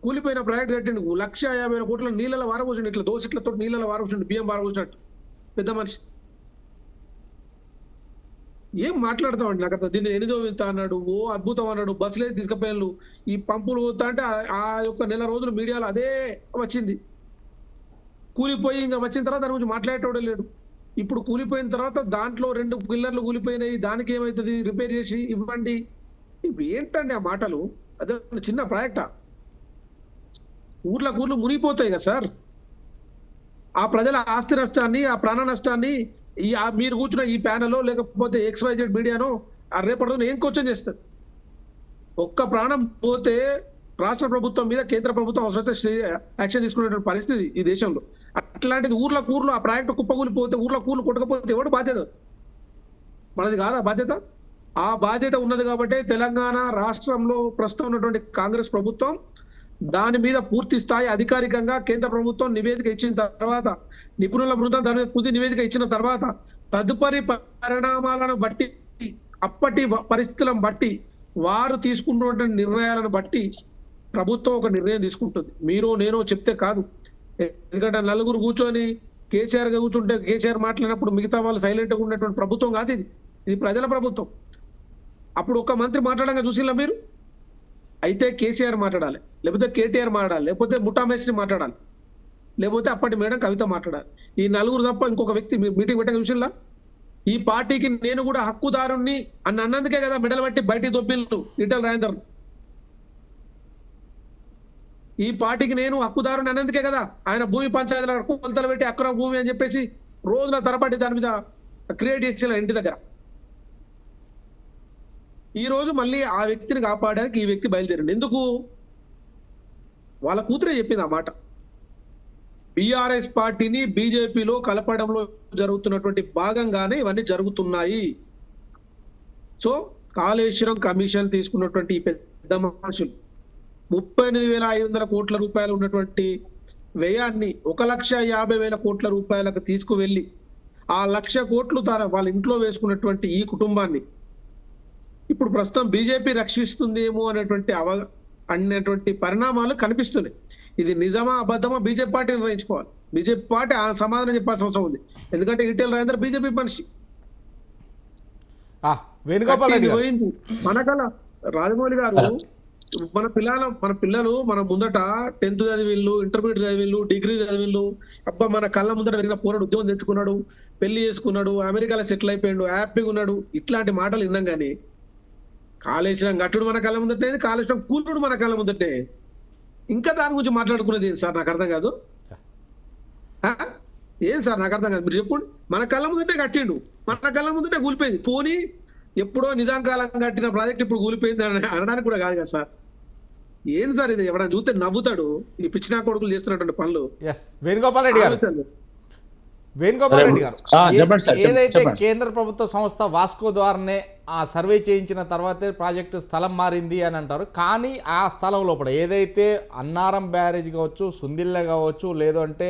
కూలిపోయిన ప్రాజెక్టు కట్టిండు 1,50,000 కోట్ల నీళ్ళ వారబోసిండు, ఇట్లా దోసిట్లతో నీళ్ళ వారబోసిండు, బియ్యం వారబోసినట్టు పెద్ద మనిషి. ఏం మాట్లాడతామండి? నాకు అర్థం. దీన్ని ఎనిదో వింత అన్నాడు, ఓ అద్భుతం అన్నాడు, బస్సులే తీసుకుపోయాను, ఈ పంపులు పోతా అంటే ఆ యొక్క నెల రోజులు మీడియాలో అదే వచ్చింది. కూలిపోయి ఇంకా వచ్చిన తర్వాత దాని గురించి మాట్లాడేటోడే లేడు. ఇప్పుడు కూలిపోయిన తర్వాత దాంట్లో 2 పిల్లర్లు కూలిపోయినాయి, దానికి ఏమవుతుంది, రిపేర్ చేసి ఇవ్వండి. ఇప్పుడు ఏంటండి ఆ మాటలు? అదే చిన్న ప్రాజెక్టా? ఊర్లు మునిగిపోతాయి కదా సార్. ఆ ప్రజల ఆస్తి నష్టాన్ని, ఆ ప్రాణ నష్టాన్ని మీరు కూర్చున్న ఈ ప్యానెల్లో లేకపోతే XYZ మీడియానో రేపటి ఏం క్వశ్చన్ చేస్తారు? ఒక్క ప్రాణం పోతే రాష్ట్ర ప్రభుత్వం మీద కేంద్ర ప్రభుత్వం అవసరమైతే యాక్షన్ తీసుకునేటువంటి పరిస్థితి ఈ దేశంలో. అట్లాంటిది ఊర్లో ఆ ప్రాజెక్టు కుప్పకూలిపోతే, ఊర్లు కొట్టకపోతే ఎవడు బాధ్యత? మనది కాదా బాధ్యత? ఆ బాధ్యత ఉన్నది కాబట్టి తెలంగాణ రాష్ట్రంలో ప్రస్తుతం ఉన్నటువంటి కాంగ్రెస్ ప్రభుత్వం దాని మీద పూర్తి స్థాయి అధికారికంగా కేంద్ర ప్రభుత్వం నివేదిక ఇచ్చిన తర్వాత, నిపుణుల బృందం దాని మీద పూర్తి నివేదిక ఇచ్చిన తర్వాత, తదుపరి పరిణామాలను బట్టి, అప్పటి పరిస్థితులను బట్టి, వారు తీసుకున్నటువంటి నిర్ణయాలను బట్టి ప్రభుత్వం ఒక నిర్ణయం తీసుకుంటుంది. మీరు నేను చెప్తే కాదు. ఎందుకంటే నలుగురు కూర్చొని కేసీఆర్ కూర్చుంటే కేసీఆర్ మాట్లాడినప్పుడు మిగతా వాళ్ళు సైలెంట్గా ఉన్నటువంటి ప్రభుత్వం కాదు ఇది ప్రజల ప్రభుత్వం. అప్పుడు ఒక మంత్రి మాట్లాడంగా చూసినా మీరు? అయితే కేసీఆర్ మాట్లాడాలి, లేకపోతే కేటీఆర్ మాట్లాడాలి, లేకపోతే ముఠామేశ్వరి మాట్లాడాలి, లేకపోతే అప్పటి మేడం కవిత మాట్లాడాలి. ఈ నలుగురు తప్ప ఇంకొక వ్యక్తి మీటింగ్ పెట్టక చూసినా? ఈ పార్టీకి నేను కూడా హక్కుదారుణ్ణి అన్నందుకే కదా మెడలు బట్టి బయటికి దొబ్బిళ్ళు ఈటెల రాజేందర్. ఈ పార్టీకి నేను హక్కుదారుని అన్నందుకే కదా ఆయన భూమి పంచాయతీల కొలతలు పెట్టి అక్రమ భూమి అని చెప్పేసి రోజుల తరబడి దాని మీద క్రియేట్ చేసిన ఇంటి దగ్గర. ఈ రోజు మళ్ళీ ఆ వ్యక్తిని కాపాడడానికి ఈ వ్యక్తి బయలుదేరింది. ఎందుకు? వాళ్ళ కూతురే చెప్పింది ఆ మాట. BRS పార్టీని బీజేపీలో కలపడంలో జరుగుతున్నటువంటి భాగంగానే ఇవన్నీ జరుగుతున్నాయి. సో కాళేశ్వరం కమిషన్ తీసుకున్నటువంటి ఈ పెద్ద మనుషులు 38,500 కోట్ల రూపాయలు ఉన్నటువంటి వ్యయాన్ని 1,50,000 కోట్ల రూపాయలకు తీసుకువెళ్ళి ఆ 1,00,000 కోట్లు వాళ్ళ ఇంట్లో వేసుకున్నటువంటి ఈ కుటుంబాన్ని ఇప్పుడు ప్రస్తుతం బీజేపీ రక్షిస్తుందేమో అనేటువంటి పరిణామాలు కనిపిస్తున్నాయి. ఇది నిజమా అబద్ధమా బీజేపీ పార్టీ నిర్ణయించుకోవాలి. బీజేపీ పార్టీ ఆ సమాధానం చెప్పాల్సిన అవసరం ఉంది. ఎందుకంటే ఈటెల రాజేందర్ బీజేపీ మనిషి. వేణుగోపాల్ రెడ్డి గారు. పోయింది మనకల రాజమౌళి గారు మన పిల్లలు మన ముందట 10th చదివిళ్ళు, ఇంటర్మీడియట్ చదివిళ్ళు, డిగ్రీ చదివిళ్ళు. అబ్బా మన కళ్ళ ముందట పెరిగిన పోరాడు ఉద్యోగం తెచ్చుకున్నాడు, పెళ్లి చేసుకున్నాడు, అమెరికాలో సెటిల్ అయిపోయాడు, హ్యాపీగా ఉన్నాడు. ఇట్లాంటి మాటలు విన్నాం కానీ కాళేశ్వరం గట్టుడు మన కళ్ళ ముందటే, కాళేశ్వరం కూతుడు మన కళ్ళ ముందటే. ఇంకా దాని గురించి మాట్లాడుకునేది ఏం సార్? నాకు అర్థం కాదు. ఏం సార్ నాకు అర్థం కాదు, మీరు చెప్పండి. మన కళ్ళ ముందటే కట్టిండు, మన కళ్ళ ముందటే కూలిపోయింది. పోనీ ఎప్పుడో నిజాం కాలం కట్టిన ప్రాజెక్ట్ ఇప్పుడు కూలిపోయింది అనడానికి కూడా కాదు కదా సార్. ఏం సార్ ఇది? ఎవరైనా చూస్తే నవ్వుతాడు. ఈ పిచ్చినా కొడుకులు చేస్తున్నటువంటి పనులు. వేణుగోపాల్ రెడ్డి గారు, వేణుగోపాల్ రెడ్డి గారు, ఏదైతే కేంద్ర ప్రభుత్వ సంస్థ వాస్కో ద్వారానే ఆ సర్వే చేయించిన తర్వాతే ప్రాజెక్టు స్థలం మారింది అని అంటారు. కానీ ఆ స్థలం లోపల ఏదైతే అన్నారం బ్యారేజ్ కావచ్చు, సుందిల్ల కావచ్చు, లేదు అంటే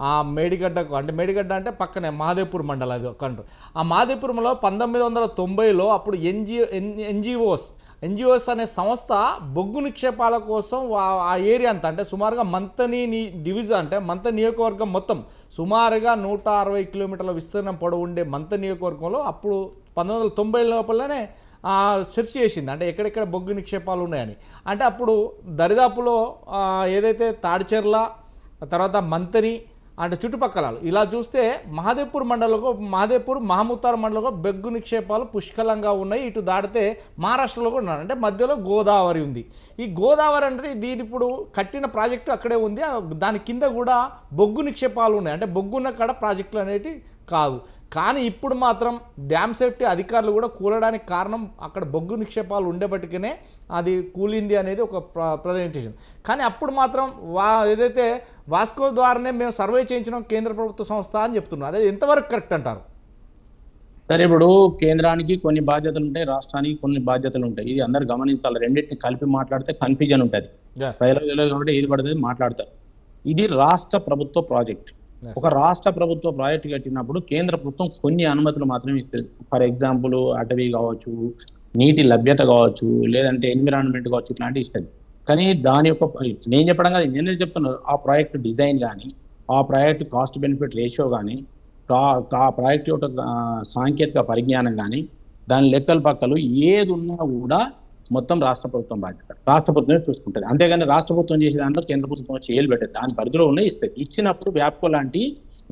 ఆ మేడిగడ్డకు, అంటే మేడిగడ్డ అంటే పక్కనే మహదేవ్పూర్ మండలం అది ఒకంటూ. ఆ మహదేవ్పురంలో 1990లో అప్పుడు ఎన్జిఓస్ అనే సంస్థ బొగ్గు నిక్షేపాల కోసం ఆ ఏరియా అంతా, అంటే సుమారుగా మంతని డివిజన్, అంటే మంత నియోజకవర్గం మొత్తం సుమారుగా 160 కిలోమీటర్ల విస్తీర్ణం పొడవు ఉండే మంత నియోజకవర్గంలో అప్పుడు 1990 లోపలనే సెర్చ్ చేసింది, అంటే ఎక్కడెక్కడ బొగ్గు నిక్షేపాలు ఉన్నాయని. అంటే అప్పుడు దరిదాపులో ఏదైతే తాడిచెర్ల, తర్వాత మంతని అంటే చుట్టుపక్కల ఇలా చూస్తే మహదేవ్పూర్ మహమూతార్ మండలంలో బొగ్గు నిక్షేపాలు పుష్కలంగా ఉన్నాయి. ఇటు దాటితే మహారాష్ట్రలో కూడా ఉన్నాయి. అంటే మధ్యలో గోదావరి ఉంది. ఈ గోదావరి అంటే దీని ఇప్పుడు కట్టిన ప్రాజెక్టు అక్కడే ఉంది. దాని కింద కూడా బొగ్గు నిక్షేపాలు ఉన్నాయి. అంటే బొగ్గున్న కాడ ప్రాజెక్టులు అనేవి కాదు. కానీ ఇప్పుడు మాత్రం డ్యామ్ సేఫ్టీ అధికారులు కూడా కూలడానికి కారణం అక్కడ బొగ్గు నిక్షేపాలు ఉండేబట్టికనే అది కూలింది అనేది ఒక ప్రజెంటేషన్. కానీ అప్పుడు మాత్రం ఏదైతే వాస్కో ద్వారానే మేము సర్వే చేయించినాం కేంద్ర ప్రభుత్వ సంస్థ అని చెప్తున్నారు. అదే ఎంతవరకు కరెక్ట్ అంటారు? సరే, ఇప్పుడు కేంద్రానికి కొన్ని బాధ్యతలు ఉంటాయి, రాష్ట్రానికి కొన్ని బాధ్యతలు ఉంటాయి. ఇది అందరు గమనించాలి. రెండింటిని కలిపి మాట్లాడితే కన్ఫ్యూజన్ ఉంటుంది. ప్రజలు కాబట్టి ఏది పడుతుంది మాట్లాడతారు. ఇది రాష్ట్ర ప్రభుత్వ ప్రాజెక్ట్. ఒక రాష్ట్ర ప్రభుత్వ ప్రాజెక్టు కట్టినప్పుడు కేంద్ర ప్రభుత్వం కొన్ని అనుమతులు మాత్రమే ఇస్తుంది. ఫర్ ఎగ్జాంపుల్ అటవీ కావచ్చు, నీటి లభ్యత కావచ్చు, లేదంటే ఎన్విరాన్మెంట్ కావచ్చు, ఇట్లాంటివి ఇస్తుంది. కానీ దాని యొక్క నేను చెప్పడం కాదు, నేనే చెప్తున్నాను, ఆ ప్రాజెక్ట్ డిజైన్ కానీ, ఆ ప్రాజెక్ట్ కాస్ట్ బెనిఫిట్ రేషియో కానీ, ఆ ప్రాజెక్ట్ యొక్క సాంకేతిక పరిజ్ఞానం కానీ, దాని లెక్కలు పక్కలు ఏది ఉన్నా కూడా మొత్తం రాష్ట్ర ప్రభుత్వం బాధ్యత. రాష్ట్ర ప్రభుత్వమే చూసుకుంటుంది. అంతేగాని రాష్ట్ర ప్రభుత్వం చేసే దాంట్లో కేంద్ర ప్రభుత్వం వచ్చి ఏలు పెట్టదు. దాని పరిధిలో ఉన్నాయి ఇస్తుంది. ఇచ్చినప్పుడు వ్యాప్కో లాంటి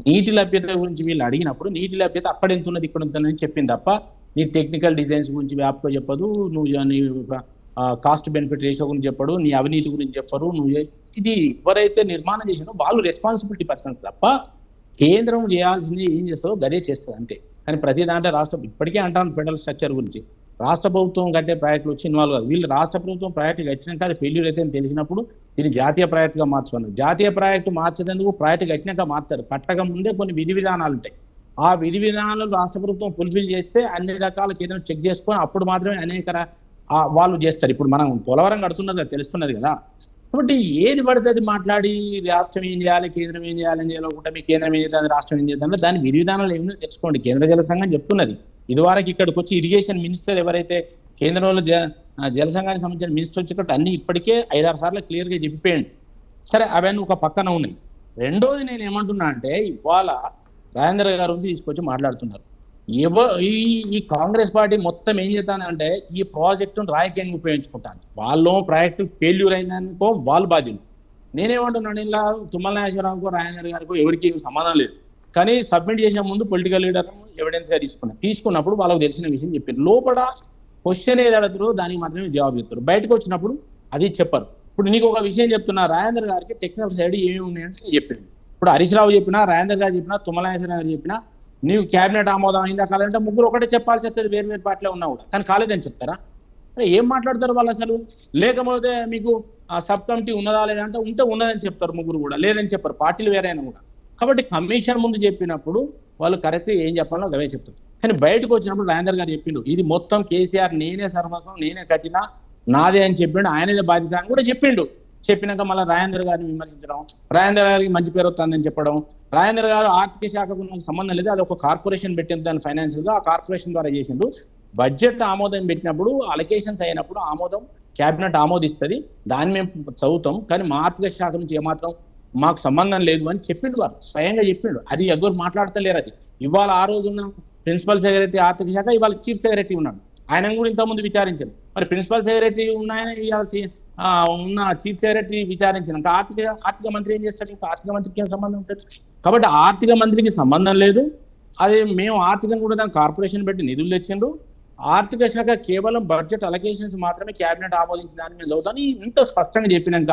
నీటి లభ్యత గురించి వీళ్ళు అడిగినప్పుడు నీటి లభ్యత అక్కడ ఎంత ఉన్నది, ఇక్కడ ఎంత అని చెప్పింది తప్ప నీ టెక్నికల్ డిజైన్స్ గురించి వ్యాప్కో చెప్పదు, నువ్వు నీ కాస్ట్ బెనిఫిట్ రేషియో గురించి చెప్పడు, నీ అవినీతి గురించి చెప్పరు. ఇది ఎవరైతే నిర్మాణం చేసినో వాళ్ళు రెస్పాన్సిబిలిటీ పర్సన్స్ తప్ప కేంద్రం చేయాల్సింది ఏం చేస్తారో గదే చేస్తుంది అంతే. కానీ ప్రతి దాంట్లో రాష్ట్రం ఇప్పటికే అంటాను ఫెడరల్ స్ట్రక్చర్ గురించి, రాష్ట్ర ప్రభుత్వం కట్టే ప్రాజెక్టులు వచ్చి ఇన్వాల్వ్ కాదు. వీళ్ళు రాష్ట్ర ప్రభుత్వం ప్రాజెక్టు కట్టినాక అది ఫెయిల్యూర్ అయితే తెలిసినప్పుడు దీన్ని జాతీయ ప్రాజెక్టుగా మార్చుకున్నారు. జాతీయ ప్రాజెక్టు మార్చేందుకు ప్రాజెక్టు కట్టినాక మార్చారు. కట్టక ముందే కొన్ని విధి విధానాలు ఉంటాయి. ఆ విధి విధానాలు రాష్ట్ర ప్రభుత్వం ఫుల్ఫిల్ చేస్తే అన్ని రకాల కేంద్రం చెక్ చేసుకొని అప్పుడు మాత్రమే అనేక వాళ్ళు చేస్తారు. ఇప్పుడు మనం పోలవరం కడుతున్నది కదా, తెలుస్తున్నది కదా. కాబట్టి ఏది పడితే అది మాట్లాడి రాష్ట్రం ఏం చేయాలి, కేంద్రం ఏం చేయాలని చేయాలనుకుంటే మీ కేంద్రం ఏం చేయాలి, రాష్ట్రం ఏం చేద్దాం, దాని విధి విధానాలు ఏమైనా తెచ్చుకోండి. కేంద్ర జల సంఘం చెప్తున్నది. ఇదివరకు ఇక్కడికి వచ్చి ఇరిగేషన్ మినిస్టర్ ఎవరైతే కేంద్రంలో జల సంఘానికి సంబంధించిన మినిస్టర్ వచ్చేటట్టు అన్ని ఇప్పటికే 5-6 సార్లు క్లియర్గా చెప్పిపోయండి. సరే, అవన్నీ ఒక పక్కన ఉన్నాయి. రెండోది నేను ఏమంటున్నా అంటే, ఇవాళ రాజేంద్ర గారు నుంచి తీసుకొచ్చి మాట్లాడుతున్నారు. ఈ కాంగ్రెస్ పార్టీ మొత్తం ఏం చేస్తానంటే ఈ ప్రాజెక్టును రాజకీయంగా ఉపయోగించుకుంటాను. వాళ్ళు ప్రాజెక్టు ఫెయిల్యూర్ అయినందుకో వాళ్ళు బాధ్యులు. నేనేమంటున్నాను, ఇలా తుమ్మల నాగేశ్వరరావుకో రాజేంద్ర గారికో ఎవరికి సమాధానం లేదు. కానీ సబ్మిట్ చేసే ముందు పొలిటికల్ లీడర్ ఎవిడెన్స్ గా తీసుకున్నప్పుడు వాళ్ళకి తెలిసిన విషయం చెప్పారు. లోపల క్వశ్చన్ ఏది అడుగుతారో దానికి మాత్రమే జవాబు చెప్తారు. బయటకు వచ్చినప్పుడు అది చెప్పరు. ఇప్పుడు నీకు ఒక విషయం చెప్తున్నా, రాజేంద్ర గారికి టెక్నికల్ సైడ్ ఏమేమి ఉన్నాయంటే నేను చెప్పింది. ఇప్పుడు హరీష్ రావు చెప్పినా, రాజేంద్ర గారు చెప్పినా, తుమ్మల నాగేశ్వరరావు గారు చెప్పినా, నీవు క్యాబినెట్ ఆమోదం అయిందా కాదంటే ముగ్గురు ఒకటే చెప్పాల్సి వస్తుంది. వేరు వేరు పార్టీలో ఉన్నా కూడా. కానీ కాలేదని చెప్తారా? ఏం మాట్లాడతారు వాళ్ళు అసలు? లేకపోతే మీకు సబ్ కమిటీ ఉన్నదా లేదంటే ఉంటే ఉన్నదని చెప్తారు ముగ్గురు కూడా, లేదని చెప్పారు. పార్టీలు వేరైనా కూడా. కాబట్టి కమిషన్ ముందు చెప్పినప్పుడు వాళ్ళు కరెక్ట్ ఏం చెప్పాలో అవే చెప్తారు. కానీ బయటకు వచ్చినప్పుడు రాజేందర్ గారు చెప్పిండు, ఇది మొత్తం కేసీఆర్ నేనే సర్వస్వం, నేనే కట్టినా, నాదే అని చెప్పిండు, ఆయనదే బాధ్యత అని కూడా చెప్పిండు. చెప్పినాక మళ్ళీ రాజేందర్ గారిని విమర్శించడం, రాజేందర్ గారికి మంచి పేరు వస్తుందని చెప్పడం. రాజేందర్ గారు ఆర్థిక శాఖకు నాకు సంబంధం లేదు, అది ఒక కార్పొరేషన్ పెట్టింది, దాని ఫైనాన్షియల్ గా ఆ కార్పొరేషన్ ద్వారా చేసిండు. బడ్జెట్ ఆమోదం పెట్టినప్పుడు, అలొకేషన్స్ అయినప్పుడు ఆమోదం క్యాబినెట్ ఆమోదిస్తుంది, దాన్ని మేము చదువుతాం. కానీ మా ఆర్థిక శాఖ నుంచి ఏమాత్రం మాకు సంబంధం లేదు అని చెప్పిండు. వారు స్వయంగా చెప్పిండు. అది ఎవరు మాట్లాడతలేరు. అది ఇవాళ ఆ రోజున్న ప్రిన్సిపల్ సెక్రటరీ ఆర్థిక శాఖ, ఇవాళ చీఫ్ సెక్రటరీ ఉన్నాడు. ఆయన కూడా ఇంతకుముందు విచారించారు. మరి ప్రిన్సిపల్ సెక్రటరీ ఉన్నాయని ఇవాళ ఉన్న చీఫ్ సెక్రటరీ విచారించినాక ఆర్థిక మంత్రి ఏం చేస్తాడు? ఇంకా ఆర్థిక మంత్రికి ఏం సంబంధం ఉంటుంది? కాబట్టి ఆర్థిక మంత్రికి సంబంధం లేదు. అదే మేము ఆర్థికంగా కూడా దాని కార్పొరేషన్ పెట్టి నిధులు తెచ్చిండ్రు. ఆర్థిక శాఖ కేవలం బడ్జెట్ అలొకేషన్స్ మాత్రమే క్యాబినెట్ ఆమోదించిన దాని మీద చదువుతాను. ఇంత స్పష్టంగా చెప్పినాక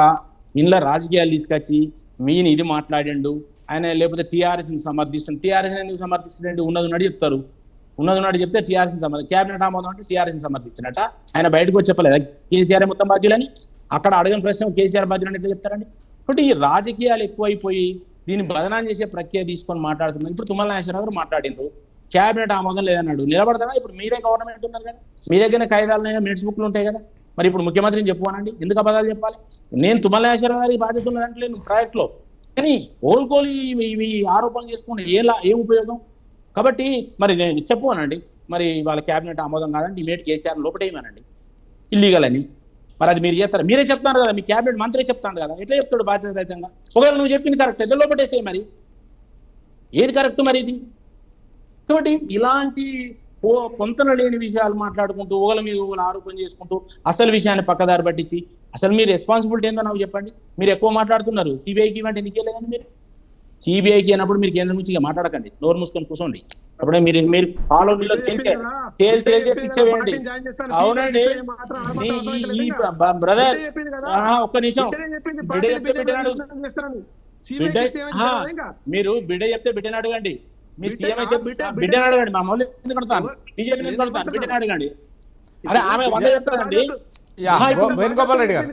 ఇంట్లో రాజకీయాలు తీసుకొచ్చి మీని ఇది మాట్లాడిండు ఆయన, లేకపోతే టీఆర్ఎస్ని సమర్థిస్తుంది. టీఆర్ఎస్ ఎందుకు సమర్థిస్తుందంటే ఉన్నది ఉన్నట్టు చెప్తారు. ఉన్నది ఉన్నట్టు చెప్తే టీఆర్ఎస్ని సమర్థి, క్యాబినెట్ ఆమోదం అంటే టీఆర్ఎస్ని సమర్థించినట్ట. ఆయన బయటకు వచ్చి చెప్పలేదా కేసీఆర్ మొత్తం బాధ్యులని? అక్కడ అడగని ప్రశ్న కేసీఆర్ బాధ్యులని ఎట్లా చెప్తారండి? కాబట్టి ఈ రాజకీయాలు ఎక్కువైపోయి దీన్ని బదనాం చేసే ప్రక్రియ తీసుకొని మాట్లాడుతున్నారు. ఇప్పుడు తుమ్మల నాగేశ్వరరావు గారు మాట్లాడిండ్రు, క్యాబినెట్ ఆమోదం లేదన్నాడు. నిలబడతారా? ఇప్పుడు మీరే గవర్నమెంట్ ఉన్నారు కదా, మీ దగ్గర ఖైదాలు మినిట్స్ బుక్లు ఉంటాయి కదా, మరి ఇప్పుడు ముఖ్యమంత్రిని చెప్పుకోనండి, ఎందుకు అబద్ధాలు చెప్పాలి? నేను తుమ్మల నాగేశ్వరరావు గారి బాధ్యత ఉన్నదంటే ప్రాజెక్ట్లో, కానీ ఓల్కోలి ఇవి ఆరోపణలు చేసుకుంటే ఏం ఉపయోగం? కాబట్టి మరి నేను చెప్పుకోనండి, మరి వాళ్ళ క్యాబినెట్ ఆమోదం కాదండి, ఇమీడియట్ కేసీఆర్ లోపటేయమనండి ఇల్లీగల్ అని. మరి అది మీరు చేస్తారు, మీరే చెప్తారు కదా, మీ క్యాబినెట్ మంత్రి చెప్తాను కదా, ఎట్లా చెప్తాడు బాధ్యతాయుతంగా? ఒకవేళ నువ్వు చెప్పింది కరెక్ట్ అయితే లోపటేసేయి, మరి ఏది కరెక్ట్ మరి ఇది? కాబట్టి ఇలాంటి పొంతన లేని విషయాలు మాట్లాడుకుంటూ ఒకళ్ళ మీద ఒకళ్ళు ఆరోపణ చేసుకుంటూ అసలు విషయాన్ని పక్కదారి పట్టించి, అసలు మీ రెస్పాన్సిబిలిటీ ఏందో నాకు చెప్పండి. మీరు ఎక్కువ మాట్లాడుతున్నారు. సిబిఐకి ఇవ్వండి, ఎందుకే లేదండి? మీరు సిబిఐకి అన్నప్పుడు మీరు కేంద్రం నుంచి మాట్లాడకండి, నోరు మూసుకొని కూర్చోండి. అప్పుడే మీరు కాలోనీలో తేల్చేసి శిక్ష వేయండి. అవునండి, బ్రదర్ ఒక్క నిమిషం, బిడ్డ చెప్తే బిడ్డనాడు, మీరు బిడ్డ చెప్తే బిడ్డని అడగండి, మీ సీఎం బిడ్డని అడగండి, మా మౌలి ఎందుకు అడుగుతాను, బీజేపీ ఎందుకు అడుగుతాను, బిడ్డని అడగండి. అదే ఆమె 100 చెప్తారండి. వేణుగోపాల్ రెడ్డి గారు,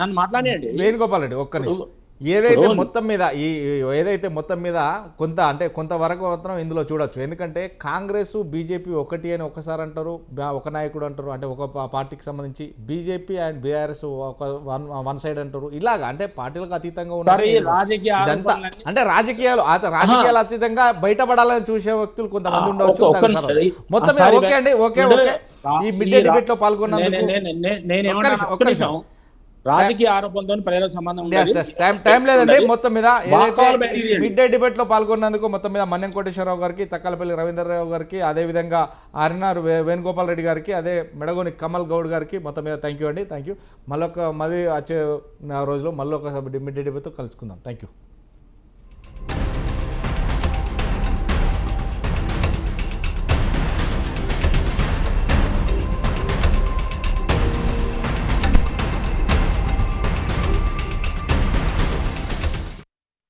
నన్ను మాట్లాడండి. వేణుగోపాల్ రెడ్డి ఒక్క నిమిషం. ఏదైతే మొత్తం మీద కొంతవరకు మాత్రం ఇందులో చూడొచ్చు. ఎందుకంటే కాంగ్రెస్ బీజేపీ ఒకటి అని ఒకసారి అంటారు, ఒక నాయకుడు అంటారు, అంటే ఒక పార్టీకి సంబంధించి BJP and BRS one side అంటారు. ఇలాగా అంటే పార్టీలకు అతీతంగా ఉన్నారు. ఇదంతా అంటే రాజకీయాలు అతీతంగా బయటపడాలని చూసే వ్యక్తులు కొంతమంది ఉండవచ్చు. మొత్తం మీద ఓకే అండి, ఓకే ఈ మిడ్ డే డిబేట్ లో పాల్గొన్నందుకు రాజకీయ ఆరోపణతో ప్రజలకు సంబంధం టైం లేదండి. మొత్తం మీద మిడ్ డే డిబేట్ లో పాల్గొన్నందుకు మొత్తం మీద మన్నెం కోటేశ్వరరావు గారికి, తక్కలపల్లి రవీంద్రరావు గారికి, అదేవిధంగా ఆర్ఎన్ఆర్ వేణుగోపాల్ రెడ్డి గారికి, అదే మెడగోని కమల్ గౌడ్ గారికి మొత్తం మీద థ్యాంక్ యూ అండి. Thank you. మళ్ళీ వచ్చే రోజులో మళ్ళీ ఒక మిడ్ డే డిబేట్తో కలుసుకుందాం. Thank you.